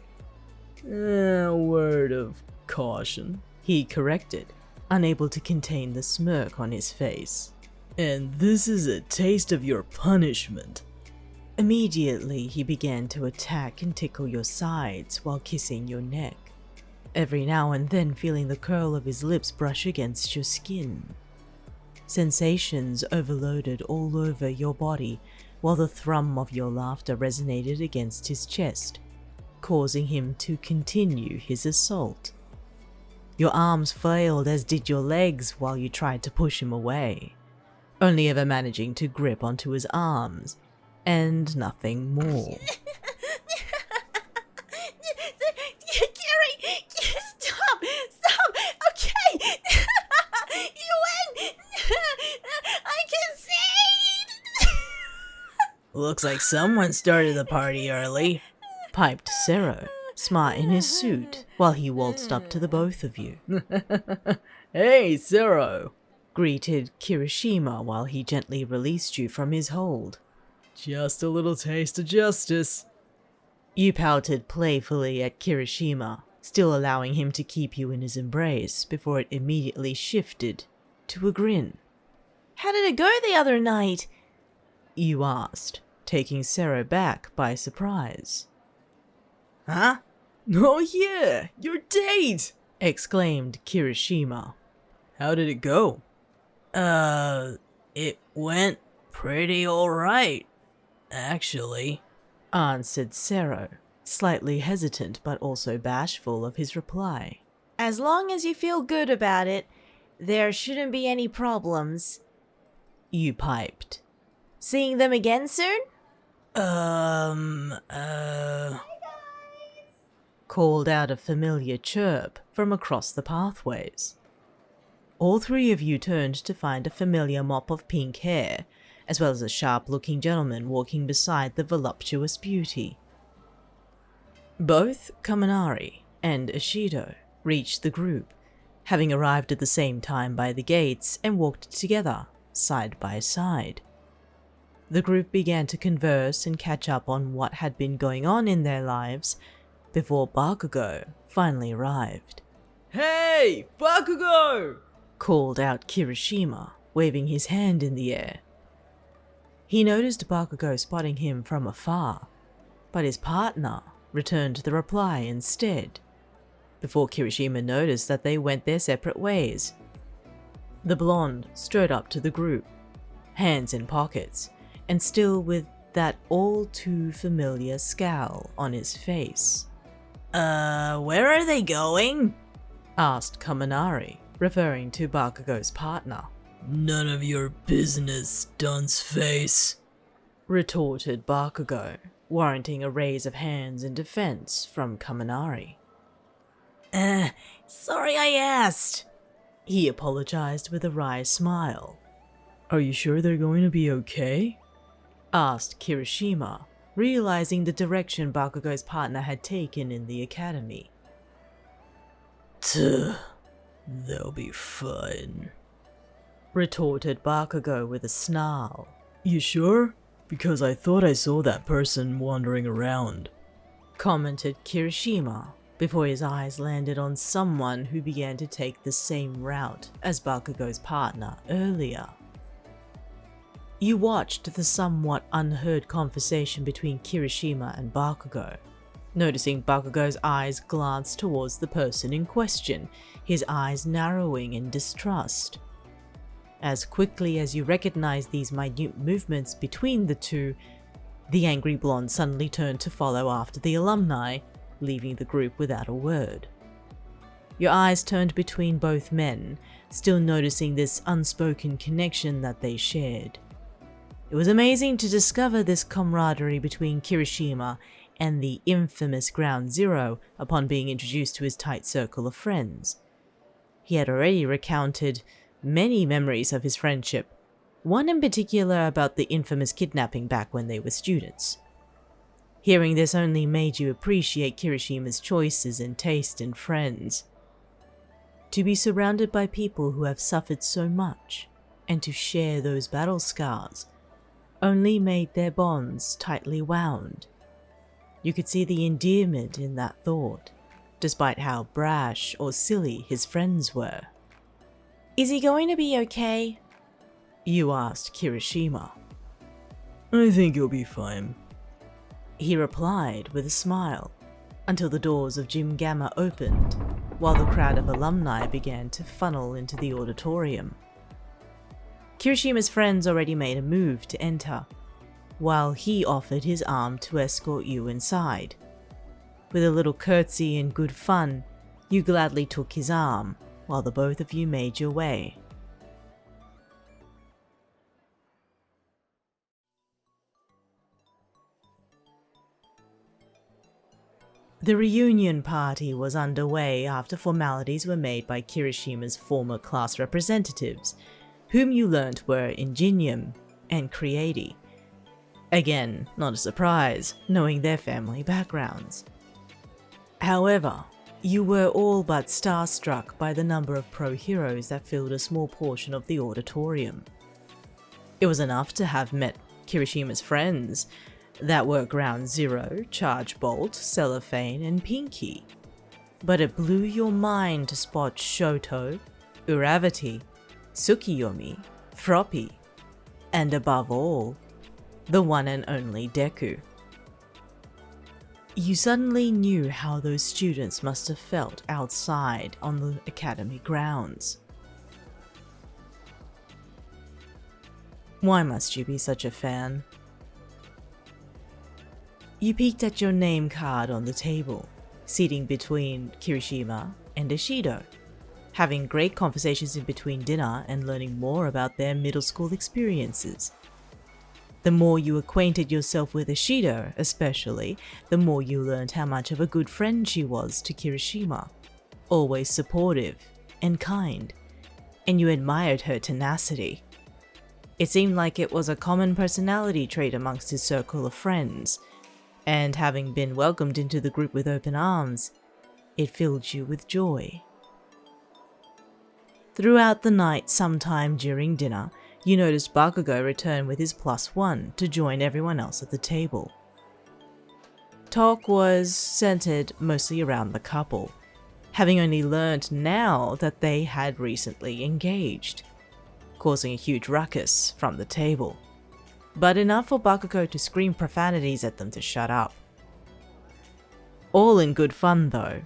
Word of caution, he corrected, unable to contain the smirk on his face. And this is a taste of your punishment. Immediately, he began to attack and tickle your sides while kissing your neck, every now and then feeling the curl of his lips brush against your skin. Sensations overloaded all over your body while the thrum of your laughter resonated against his chest, causing him to continue his assault. Your arms flailed, as did your legs, while you tried to push him away, only ever managing to grip onto his arms and nothing more. Gary, stop! Okay! You win! I concede! Looks like someone started the party early, piped Sero, smart in his suit, while he waltzed up to the both of you. Hey, Zero! Greeted Kirishima while he gently released you from his hold. Just a little taste of justice. You pouted playfully at Kirishima, still allowing him to keep you in his embrace before it immediately shifted to a grin. How did it go the other night? You asked, taking Sero back by surprise. Huh? Oh yeah, your date! Exclaimed Kirishima. How did it go? It went pretty alright, actually, answered Sero, slightly hesitant but also bashful of his reply. As long as you feel good about it, there shouldn't be any problems. You piped. Seeing them again soon? Called out a familiar chirp from across the pathways. All three of you turned to find a familiar mop of pink hair, as well as a sharp-looking gentleman walking beside the voluptuous beauty. Both Kaminari and Ishido reached the group, having arrived at the same time by the gates and walked together, side by side. The group began to converse and catch up on what had been going on in their lives before Bakugou finally arrived. Hey, Bakugou! Called out Kirishima, waving his hand in the air. He noticed Bakugou spotting him from afar, but his partner returned the reply instead, before Kirishima noticed that they went their separate ways. The blonde strode up to the group, hands in pockets, and still with that all too familiar scowl on his face. Where are they going? Asked Kaminari, referring to Bakugou's partner. None of your business, dunce face, retorted Bakugou, warranting a raise of hands in defense from Kaminari. Sorry I asked. He apologized with a wry smile. Are you sure they're going to be okay? Asked Kirishima, realizing the direction Bakugou's partner had taken in the academy. They'll be fine, retorted Bakugou with a snarl. You sure? Because I thought I saw that person wandering around, commented Kirishima, before his eyes landed on someone who began to take the same route as Bakugou's partner earlier. You watched the somewhat unheard conversation between Kirishima and Bakugou, noticing Bakugou's eyes glance towards the person in question, his eyes narrowing in distrust. As quickly as you recognized these minute movements between the two, the angry blonde suddenly turned to follow after the alumni, leaving the group without a word. Your eyes turned between both men, still noticing this unspoken connection that they shared. It was amazing to discover this camaraderie between Kirishima and the infamous Ground Zero upon being introduced to his tight circle of friends. He had already recounted many memories of his friendship, one in particular about the infamous kidnapping back when they were students. Hearing this only made you appreciate Kirishima's choices and taste in friends. To be surrounded by people who have suffered so much, and to share those battle scars, only made their bonds tightly wound. You could see the endearment in that thought, despite how brash or silly his friends were. Is he going to be okay? You asked Kirishima. I think you'll be fine, he replied with a smile, until the doors of Gym Gamma opened, while the crowd of alumni began to funnel into the auditorium. Kirishima's friends already made a move to enter, while he offered his arm to escort you inside. With a little curtsy and good fun, you gladly took his arm, while the both of you made your way. The reunion party was underway after formalities were made by Kirishima's former class representatives, whom you learnt were Ingenium and Creati. Again, not a surprise, knowing their family backgrounds. However, you were all but starstruck by the number of pro heroes that filled a small portion of the auditorium. It was enough to have met Kirishima's friends, that were Ground Zero, Charge Bolt, Cellophane, and Pinky. But it blew your mind to spot Shouto, Uravati, Tsukiyomi, Froppy, and above all, the one and only Deku. You suddenly knew how those students must have felt outside on the academy grounds. Why must you be such a fan? You peeked at your name card on the table, sitting between Kirishima and Ishido, having great conversations in between dinner and learning more about their middle school experiences. The more you acquainted yourself with Ishido, especially, the more you learned how much of a good friend she was to Kirishima. always supportive and kind, and you admired her tenacity. It seemed like it was a common personality trait amongst his circle of friends, and having been welcomed into the group with open arms, it filled you with joy. Throughout the night, sometime during dinner, you noticed Bakugou return with his +1 to join everyone else at the table. Talk was centered mostly around the couple, having only learned now that they had recently engaged, causing a huge ruckus from the table, but enough for Bakugou to scream profanities at them to shut up. All in good fun though,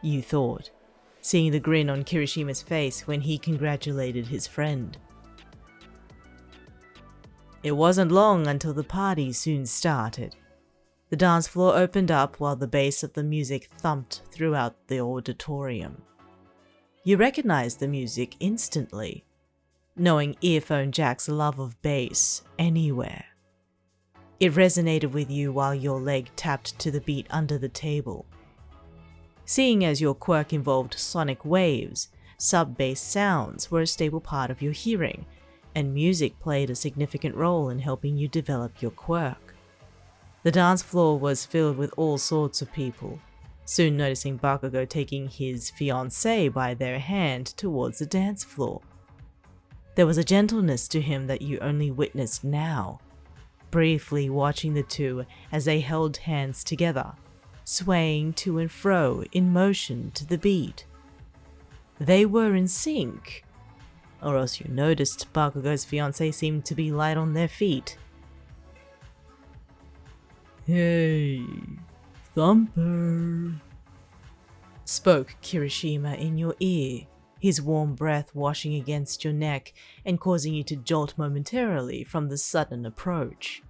you thought, seeing the grin on Kirishima's face when he congratulated his friend. It wasn't long until the party soon started. The dance floor opened up while the bass of the music thumped throughout the auditorium. You recognized the music instantly, knowing Earphone Jack's love of bass anywhere. It resonated with you while your leg tapped to the beat under the table. Seeing as your quirk involved sonic waves, sub-bass sounds were a stable part of your hearing, and music played a significant role in helping you develop your quirk. The dance floor was filled with all sorts of people, soon noticing Bakugou taking his fiancée by their hand towards the dance floor. There was a gentleness to him that you only witnessed now, briefly watching the two as they held hands together, swaying to and fro in motion to the beat. They were in sync, or else you noticed Bakugou's fiancée seemed to be light on their feet. Hey, Thumper, spoke Kirishima in your ear, his warm breath washing against your neck and causing you to jolt momentarily from the sudden approach.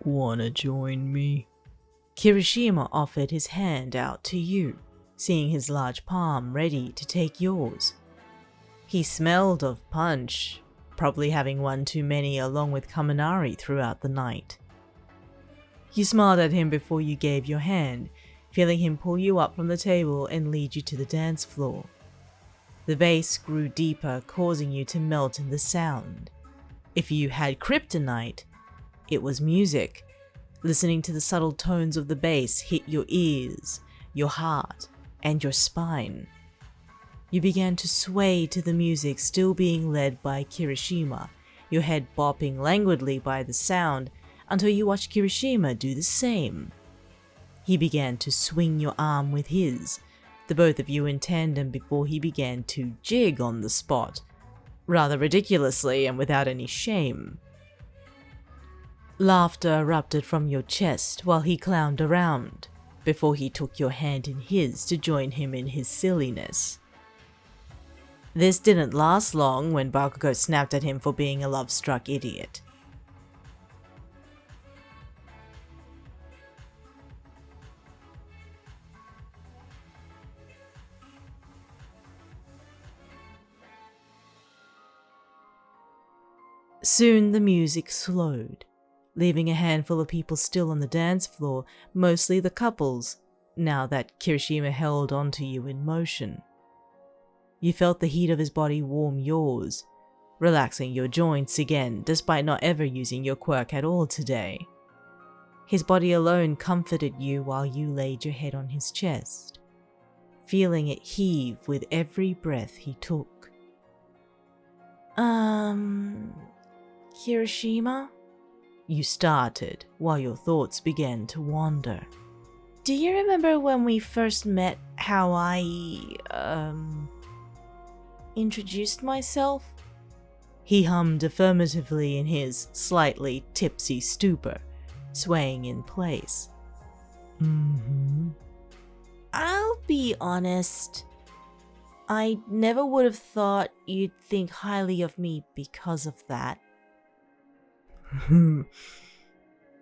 Wanna join me? Kirishima offered his hand out to you, seeing his large palm ready to take yours. He smelled of punch, probably having one too many along with Kaminari throughout the night. You smiled at him before you gave your hand, feeling him pull you up from the table and lead you to the dance floor. The bass grew deeper, causing you to melt in the sound. If you had kryptonite, it was music. Listening to the subtle tones of the bass hit your ears, your heart, and your spine. You began to sway to the music, still being led by Kirishima, your head bopping languidly by the sound until you watched Kirishima do the same. He began to swing your arm with his, the both of you in tandem before he began to jig on the spot, rather ridiculously and without any shame. Laughter erupted from your chest while he clowned around, before he took your hand in his to join him in his silliness. This didn't last long when Bakugou snapped at him for being a love-struck idiot. Soon the music slowed, leaving a handful of people still on the dance floor, mostly the couples, now that Kirishima held onto you in motion. You felt the heat of his body warm yours, relaxing your joints again despite not ever using your quirk at all today. His body alone comforted you while you laid your head on his chest, feeling it heave with every breath he took. Kirishima? You started while your thoughts began to wander. Do you remember when we first met how I, introduced myself? He hummed affirmatively in his slightly tipsy stupor, swaying in place. I'll be honest. I never would have thought you'd think highly of me because of that.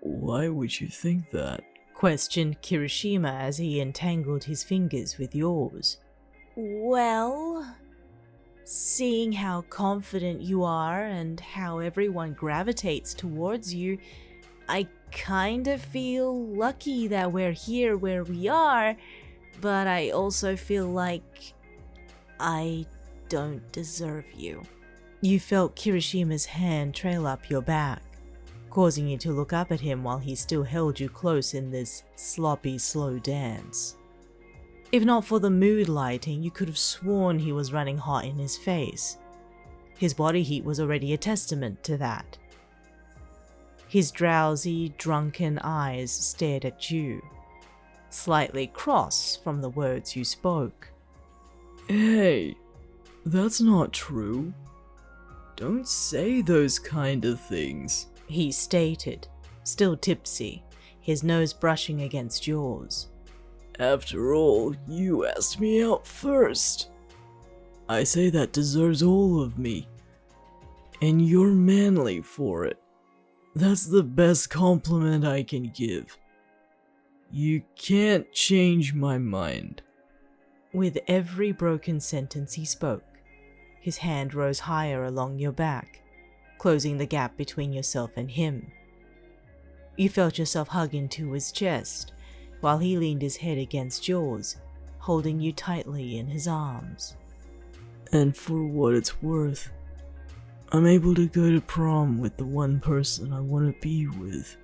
Why would you think that? Questioned Kirishima as he entangled his fingers with yours. Well, seeing how confident you are and how everyone gravitates towards you, I kind of feel lucky that we're here where we are, but I also feel like I don't deserve you. You felt Kirishima's hand trail up your back, causing you to look up at him while he still held you close in this sloppy, slow dance. If not for the mood lighting, you could have sworn he was running hot in his face. His body heat was already a testament to that. His drowsy, drunken eyes stared at you, slightly cross from the words you spoke. Hey, that's not true. Don't say those kind of things, he stated, still tipsy, his nose brushing against yours. After all, you asked me out first. I say that deserves all of me. And you're manly for it. That's the best compliment I can give. You can't change my mind. With every broken sentence he spoke, his hand rose higher along your back, closing the gap between yourself and him. You felt yourself hug into his chest, while he leaned his head against yours, holding you tightly in his arms. And for what it's worth, I'm able to go to prom with the one person I want to be with,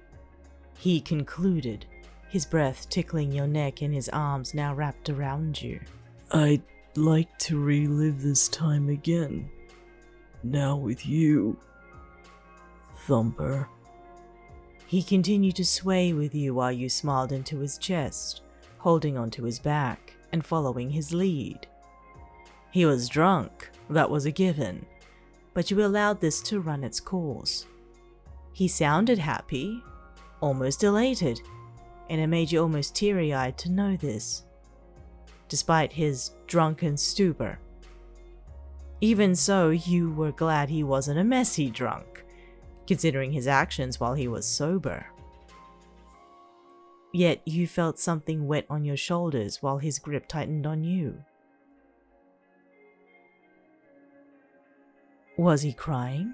he concluded, his breath tickling your neck and his arms now wrapped around you. I'd like to relive this time again, now with you, Thumper. He continued to sway with you while you smiled into his chest, holding onto his back and following his lead. He was drunk, that was a given, but you allowed this to run its course. He sounded happy, almost elated, and it made you almost teary-eyed to know this, despite his drunken stupor. Even so, you were glad he wasn't a messy drunk, considering his actions while he was sober. Yet you felt something wet on your shoulders while his grip tightened on you. Was he crying?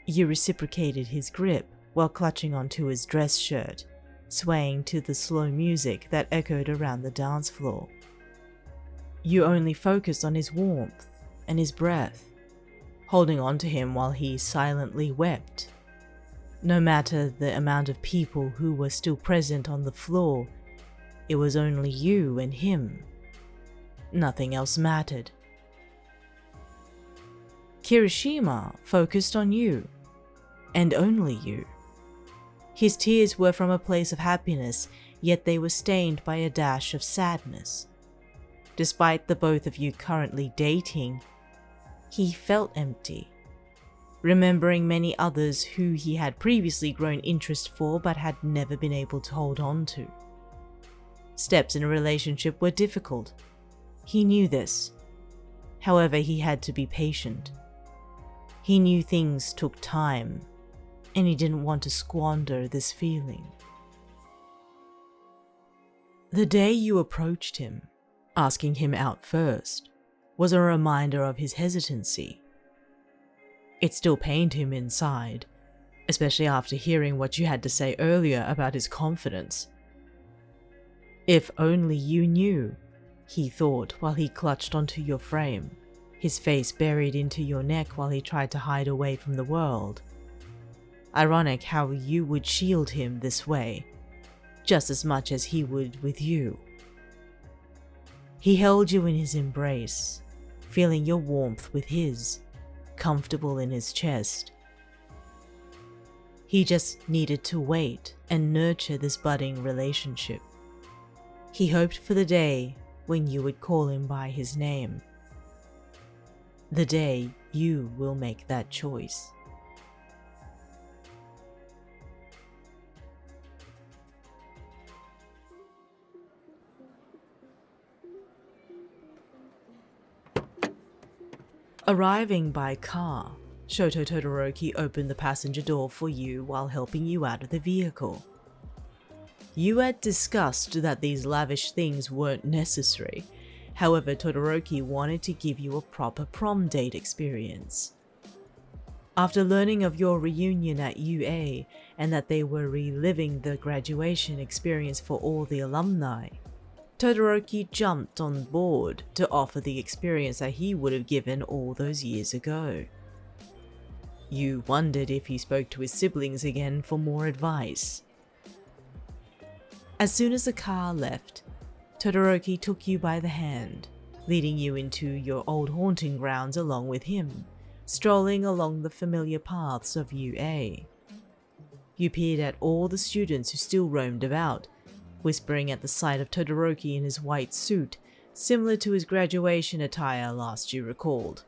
You reciprocated his grip while clutching onto his dress shirt, swaying to the slow music that echoed around the dance floor. You only focused on his warmth and his breath, holding on to him while he silently wept. No matter the amount of people who were still present on the floor, it was only you and him. Nothing else mattered. Kirishima focused on you, and only you. His tears were from a place of happiness, yet they were stained by a dash of sadness. Despite the both of you currently dating, he felt empty, remembering many others who he had previously grown interest for but had never been able to hold on to. Steps in a relationship were difficult. He knew this. However, he had to be patient. He knew things took time, and he didn't want to squander this feeling. The day you approached him, asking him out first, was a reminder of his hesitancy. It still pained him inside, especially after hearing what you had to say earlier about his confidence. If only you knew, he thought while he clutched onto your frame, his face buried into your neck while he tried to hide away from the world. Ironic how you would shield him this way, just as much as he would with you. He held you in his embrace, feeling your warmth with his, comfortable in his chest. He just needed to wait and nurture this budding relationship. He hoped for the day when you would call him by his name. The day you will make that choice. Arriving by car, Shouto Todoroki opened the passenger door for you while helping you out of the vehicle. You had discussed that these lavish things weren't necessary, however Todoroki wanted to give you a proper prom date experience. After learning of your reunion at UA and that they were reliving the graduation experience for all the alumni, Todoroki jumped on board to offer the experience that he would have given all those years ago. You wondered if he spoke to his siblings again for more advice. As soon as the car left, Todoroki took you by the hand, leading you into your old haunting grounds along with him, strolling along the familiar paths of UA. You peered at all the students who still roamed about, whispering at the sight of Todoroki in his white suit, similar to his graduation attire last you recalled.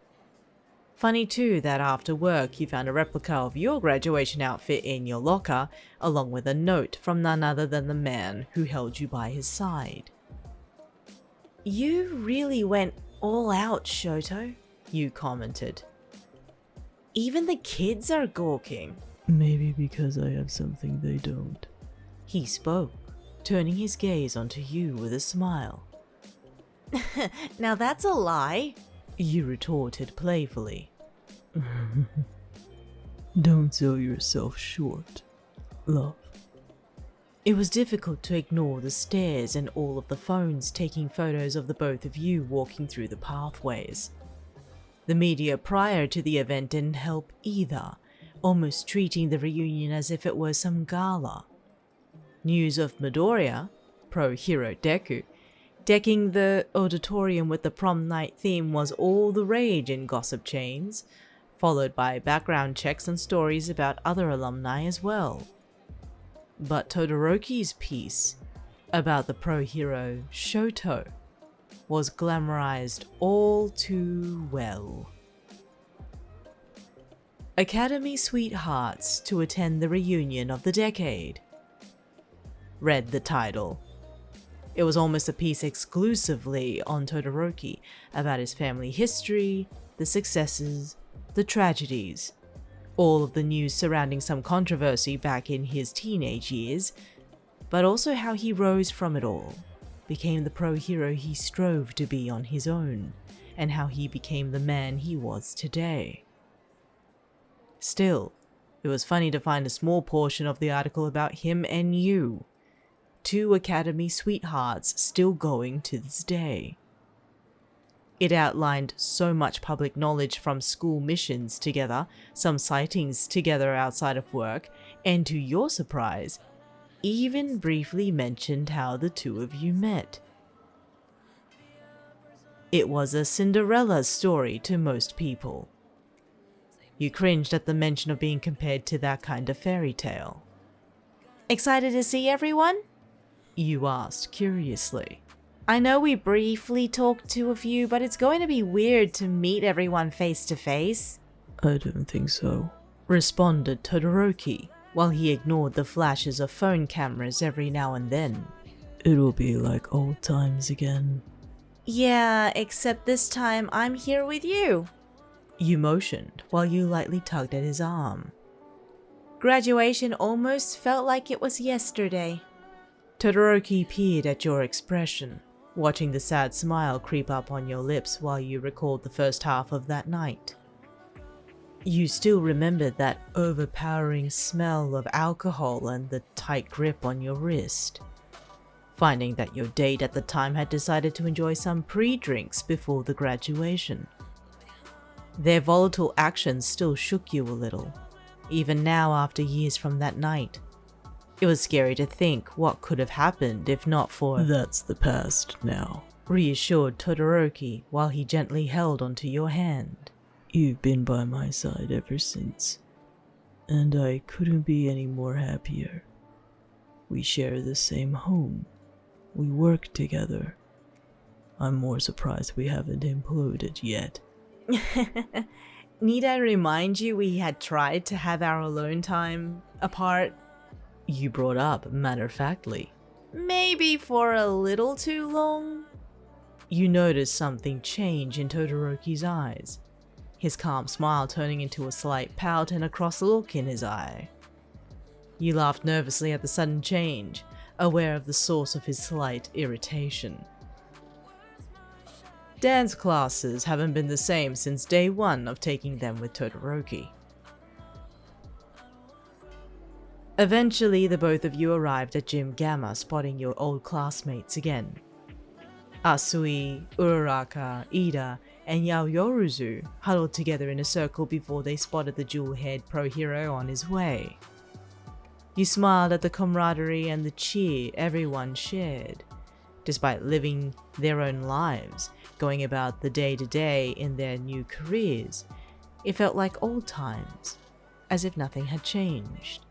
Funny too that after work you found a replica of your graduation outfit in your locker, along with a note from none other than the man who held you by his side. "You really went all out, Shouto," you commented. "Even the kids are gawking." Maybe because I have something they don't. He spoke, turning his gaze onto you with a smile. "Now that's a lie," you retorted playfully. Don't sell yourself short, love. It was difficult to ignore the stares and all of the phones taking photos of the both of you walking through the pathways. The media prior to the event didn't help either, almost treating the reunion as if it were some gala. News of Midoriya, pro hero Deku, decking the auditorium with the prom night theme was all the rage in gossip chains, followed by background checks and stories about other alumni as well. But Todoroki's piece about the pro hero Shouto was glamorized all too well. Academy Sweethearts to attend the reunion of the decade, read the title. It was almost a piece exclusively on Todoroki about his family history, the successes, the tragedies, all of the news surrounding some controversy back in his teenage years, but also how he rose from it all, became the pro hero he strove to be on his own, and how he became the man he was today. Still, it was funny to find a small portion of the article about him and you, two Academy sweethearts still going to this day. It outlined so much public knowledge from school missions together, some sightings together outside of work, and to your surprise, even briefly mentioned how the two of you met. It was a Cinderella story to most people. You cringed at the mention of being compared to that kind of fairy tale. "Excited to see everyone?" you asked curiously. "I know we briefly talked to a few, but it's going to be weird to meet everyone face to face." I don't think so, responded Todoroki, while he ignored the flashes of phone cameras every now and then. It'll be like old times again. "Yeah, except this time I'm here with you." You motioned while you lightly tugged at his arm. "Graduation almost felt like it was yesterday." Todoroki peered at your expression, watching the sad smile creep up on your lips while you recalled the first half of that night. You still remembered that overpowering smell of alcohol and the tight grip on your wrist. Finding that your date at the time had decided to enjoy some pre-drinks before the graduation. Their volatile actions still shook you a little, even now after years from that night. It was scary to think what could have happened if not for— That's the past now, reassured Todoroki while he gently held onto your hand. You've been by my side ever since, and I couldn't be any more happier. We share the same home. We work together. I'm more surprised we haven't imploded yet. Need I remind you we had tried to have our alone time apart? You brought up matter-of-factly. Maybe for a little too long? You noticed something change in Todoroki's eyes, his calm smile turning into a slight pout and a cross look in his eye. You laughed nervously at the sudden change, aware of the source of his slight irritation. Dance classes haven't been the same since day one of taking them with Todoroki. Eventually, the both of you arrived at Gym Gamma, spotting your old classmates again. Asui, Uraraka, Ida, and Yaoyoruzu huddled together in a circle before they spotted the jewel-haired pro-hero on his way. You smiled at the camaraderie and the cheer everyone shared. Despite living their own lives, going about the day-to-day in their new careers, it felt like old times, as if nothing had changed.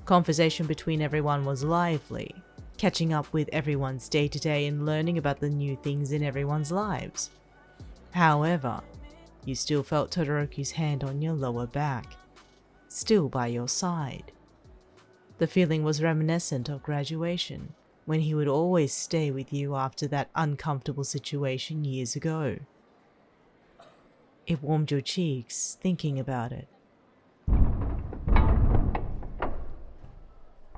Conversation between everyone was lively, catching up with everyone's day-to-day and learning about the new things in everyone's lives. However, you still felt Todoroki's hand on your lower back, still by your side. The feeling was reminiscent of graduation, when he would always stay with you after that uncomfortable situation years ago. It warmed your cheeks thinking about it.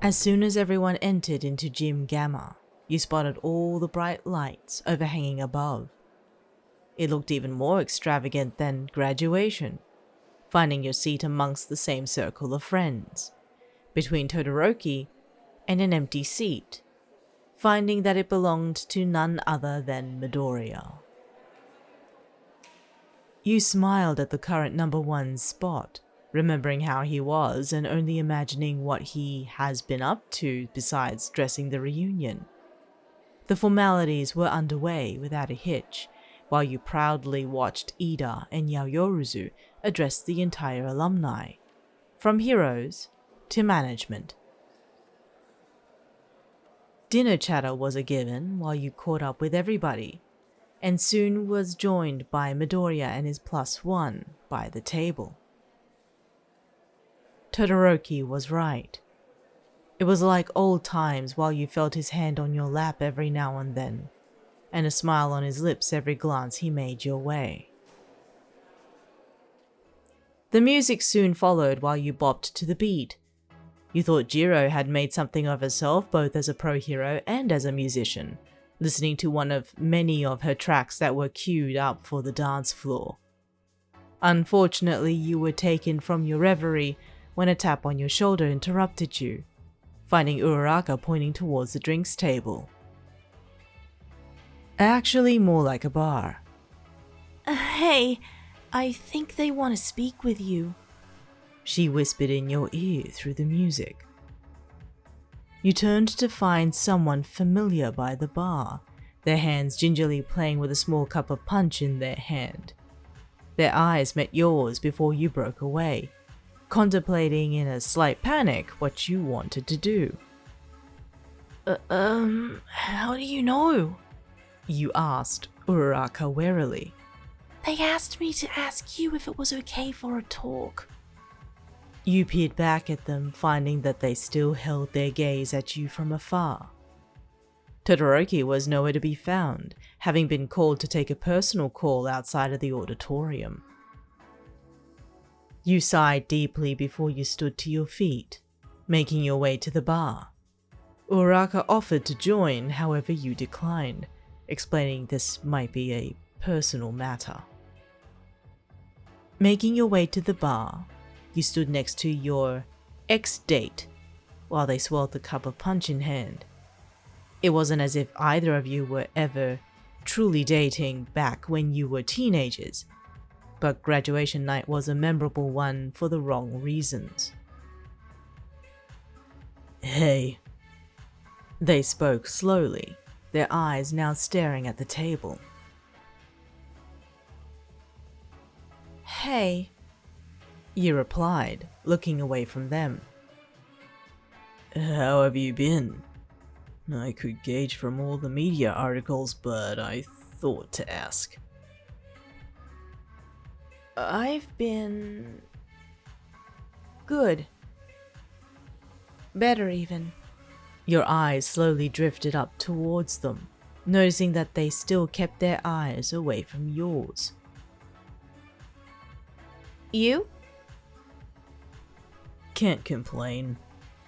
As soon as everyone entered into Gym Gamma, you spotted all the bright lights overhanging above. It looked even more extravagant than graduation, finding your seat amongst the same circle of friends, between Todoroki and an empty seat, finding that it belonged to none other than Midoriya. You smiled at the current number 1's spot, remembering how he was and only imagining what he has been up to besides dressing the reunion. The formalities were underway without a hitch, while you proudly watched Ida and Yaoyoruzu address the entire alumni, from heroes to management. Dinner chatter was a given while you caught up with everybody, and soon was joined by Midoriya and his +1 by the table. Todoroki was right. It was like old times while you felt his hand on your lap every now and then, and a smile on his lips every glance he made your way. The music soon followed while you bopped to the beat. You thought Jiro had made something of herself both as a pro-hero and as a musician, listening to one of many of her tracks that were queued up for the dance floor. Unfortunately, you were taken from your reverie when a tap on your shoulder interrupted you, finding Uraraka pointing towards the drinks table. Actually, more like a bar. Hey, I think they want to speak with you, she whispered in your ear through the music. You turned to find someone familiar by the bar, their hands gingerly playing with a small cup of punch in their hand. Their eyes met yours before you broke away, contemplating in a slight panic what you wanted to do. How do you know? You asked Uraraka warily. They asked me to ask you if it was okay for a talk. You peered back at them, finding that they still held their gaze at you from afar. Todoroki was nowhere to be found, having been called to take a personal call outside of the auditorium. You sighed deeply before you stood to your feet, making your way to the bar. Uraraka offered to join, however you declined, explaining this might be a personal matter. Making your way to the bar, you stood next to your ex-date while they swirled the cup of punch in hand. It wasn't as if either of you were ever truly dating back when you were teenagers, but graduation night was a memorable one for the wrong reasons. Hey. They spoke slowly, their eyes now staring at the table. Hey, you replied, looking away from them. How have you been? I could gauge from all the media articles, but I thought to ask. I've been... good. Better even. Your eyes slowly drifted up towards them, noticing that they still kept their eyes away from yours. You? Can't complain.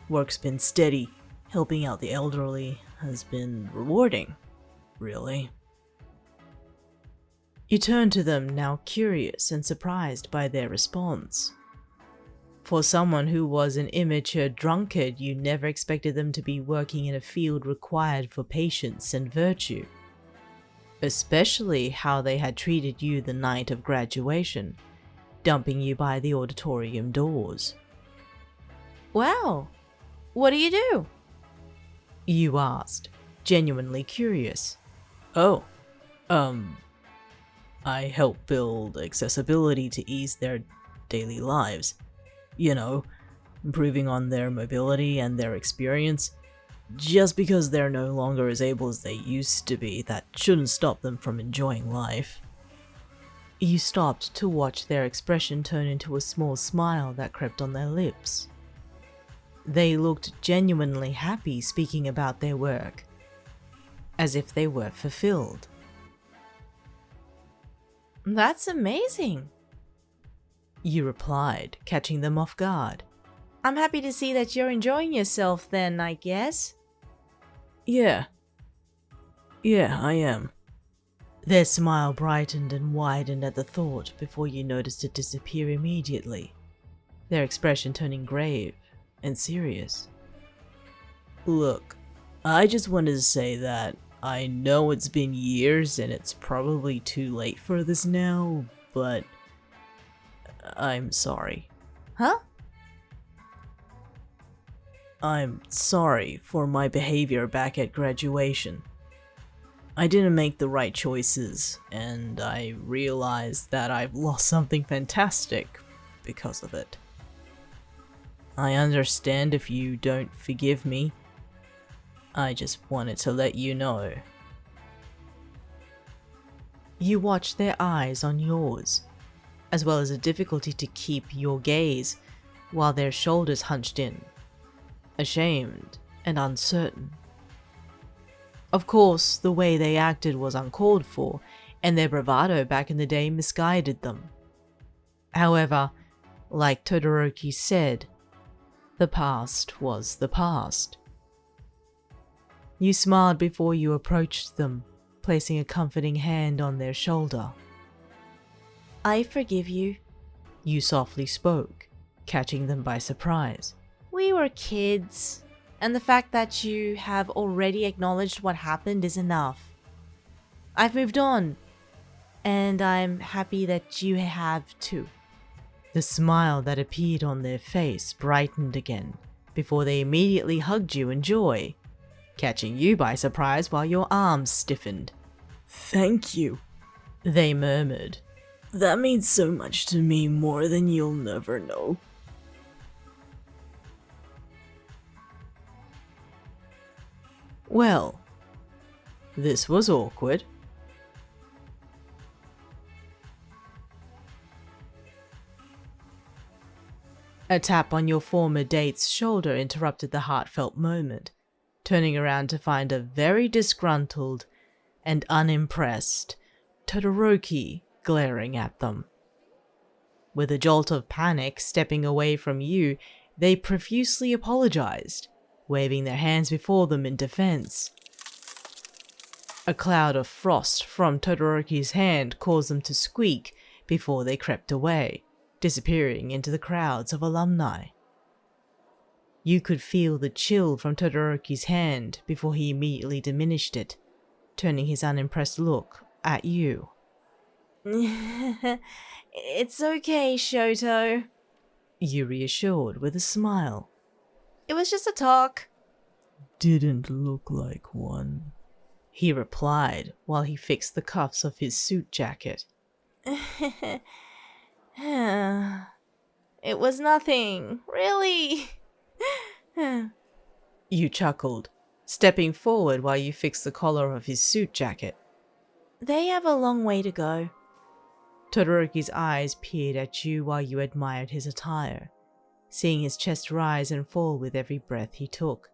Work's been steady. Helping out the elderly has been rewarding, really. You turned to them, now curious and surprised by their response. For someone who was an immature drunkard, you never expected them to be working in a field required for patience and virtue. Especially how they had treated you the night of graduation, dumping you by the auditorium doors. Wow, what do you do? You asked, genuinely curious. Oh, I help build accessibility to ease their daily lives. You know, improving on their mobility and their experience. Just because they're no longer as able as they used to be, that shouldn't stop them from enjoying life. You stopped to watch their expression turn into a small smile that crept on their lips. They looked genuinely happy speaking about their work, as if they were fulfilled. That's amazing, you replied, catching them off guard. I'm happy to see that you're enjoying yourself then, I guess. Yeah, I am. Their smile brightened and widened at the thought before you noticed it disappear immediately, their expression turning grave and serious. Look, I just wanted to say that I know it's been years and it's probably too late for this now, but I'm sorry. Huh? I'm sorry for my behavior back at graduation. I didn't make the right choices, and I realized that I've lost something fantastic because of it. I understand if you don't forgive me. I just wanted to let you know. You watched their eyes on yours, as well as a difficulty to keep your gaze while their shoulders hunched in, ashamed and uncertain. Of course, the way they acted was uncalled for, and their bravado back in the day misguided them. However, like Todoroki said, the past was the past. You smiled before you approached them, placing a comforting hand on their shoulder. I forgive you. You softly spoke, catching them by surprise. We were kids, and the fact that you have already acknowledged what happened is enough. I've moved on, and I'm happy that you have too. The smile that appeared on their face brightened again, before they immediately hugged you in joy, catching you by surprise while your arms stiffened. Thank you, they murmured. That means so much to me, more than you'll never know. Well, this was awkward. A tap on your former date's shoulder interrupted the heartfelt moment, turning around to find a very disgruntled and unimpressed Todoroki glaring at them. With a jolt of panic stepping away from you, they profusely apologized, waving their hands before them in defense. A cloud of frost from Todoroki's hand caused them to squeak before they crept away, disappearing into the crowds of alumni. You could feel the chill from Todoroki's hand before he immediately diminished it, turning his unimpressed look at you. It's okay, Shouto, you reassured with a smile. It was just a talk. Didn't look like one, he replied while he fixed the cuffs of his suit jacket. It was nothing, really. You chuckled, stepping forward while you fixed the collar of his suit jacket. They have a long way to go. Todoroki's eyes peered at you while you admired his attire, seeing his chest rise and fall with every breath he took.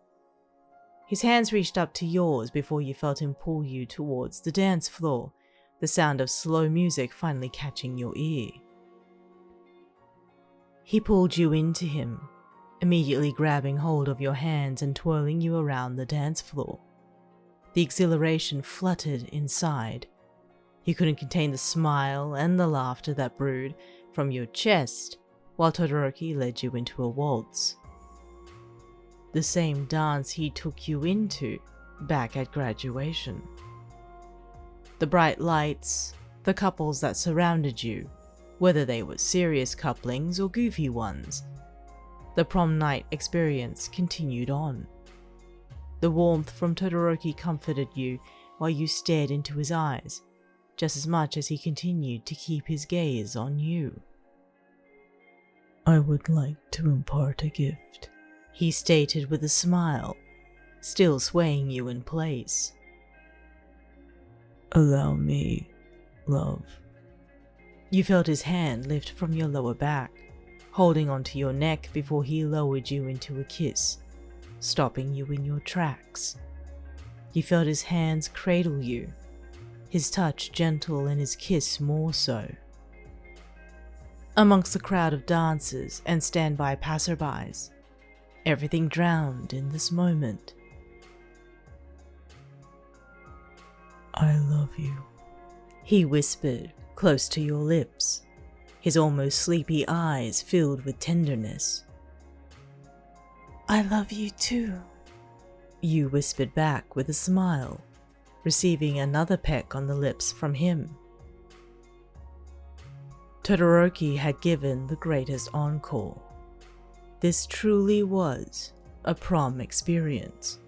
His hands reached up to yours before you felt him pull you towards the dance floor, the sound of slow music finally catching your ear. He pulled you into him, immediately grabbing hold of your hands and twirling you around the dance floor. The exhilaration fluttered inside. You couldn't contain the smile and the laughter that brewed from your chest while Todoroki led you into a waltz. The same dance he took you into back at graduation. The bright lights, the couples that surrounded you, whether they were serious couplings or goofy ones. The prom night experience continued on. The warmth from Todoroki comforted you while you stared into his eyes, just as much as he continued to keep his gaze on you. I would like to impart a gift, he stated with a smile, still swaying you in place. Allow me, love. You felt his hand lift from your lower back, holding onto your neck before he lowered you into a kiss, stopping you in your tracks. You felt his hands cradle you, his touch gentle and his kiss more so. Amongst the crowd of dancers and standby passerbys, everything drowned in this moment. I love you, he whispered close to your lips, his almost sleepy eyes filled with tenderness. I love you too, you whispered back with a smile, receiving another peck on the lips from him. Todoroki had given the greatest encore. This truly was a prom experience.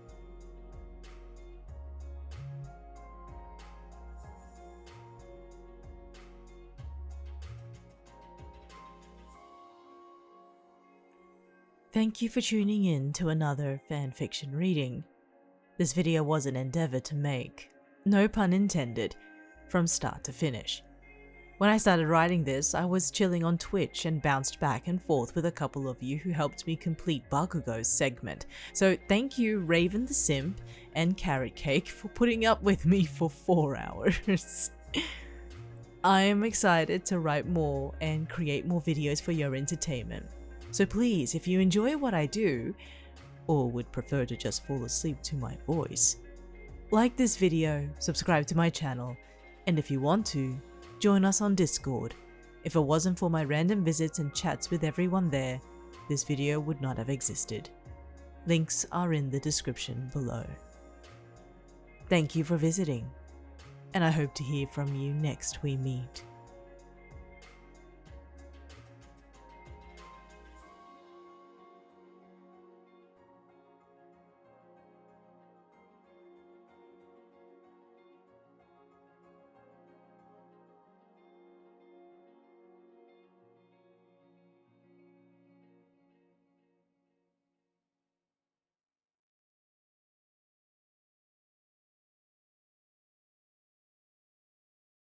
Thank you for tuning in to another fanfiction reading. This video was an endeavor to make, no pun intended, from start to finish. When I started writing this, I was chilling on Twitch and bounced back and forth with a couple of you who helped me complete Bakugou's segment. So thank you raventhesimp and Carrot Cake for putting up with me for 4 hours. I am excited to write more and create more videos for your entertainment. So please, if you enjoy what I do, or would prefer to just fall asleep to my voice, like this video, subscribe to my channel, and if you want to, join us on Discord. If it wasn't for my random visits and chats with everyone there, this video would not have existed. Links are in the description below. Thank you for visiting, and I hope to hear from you next we meet.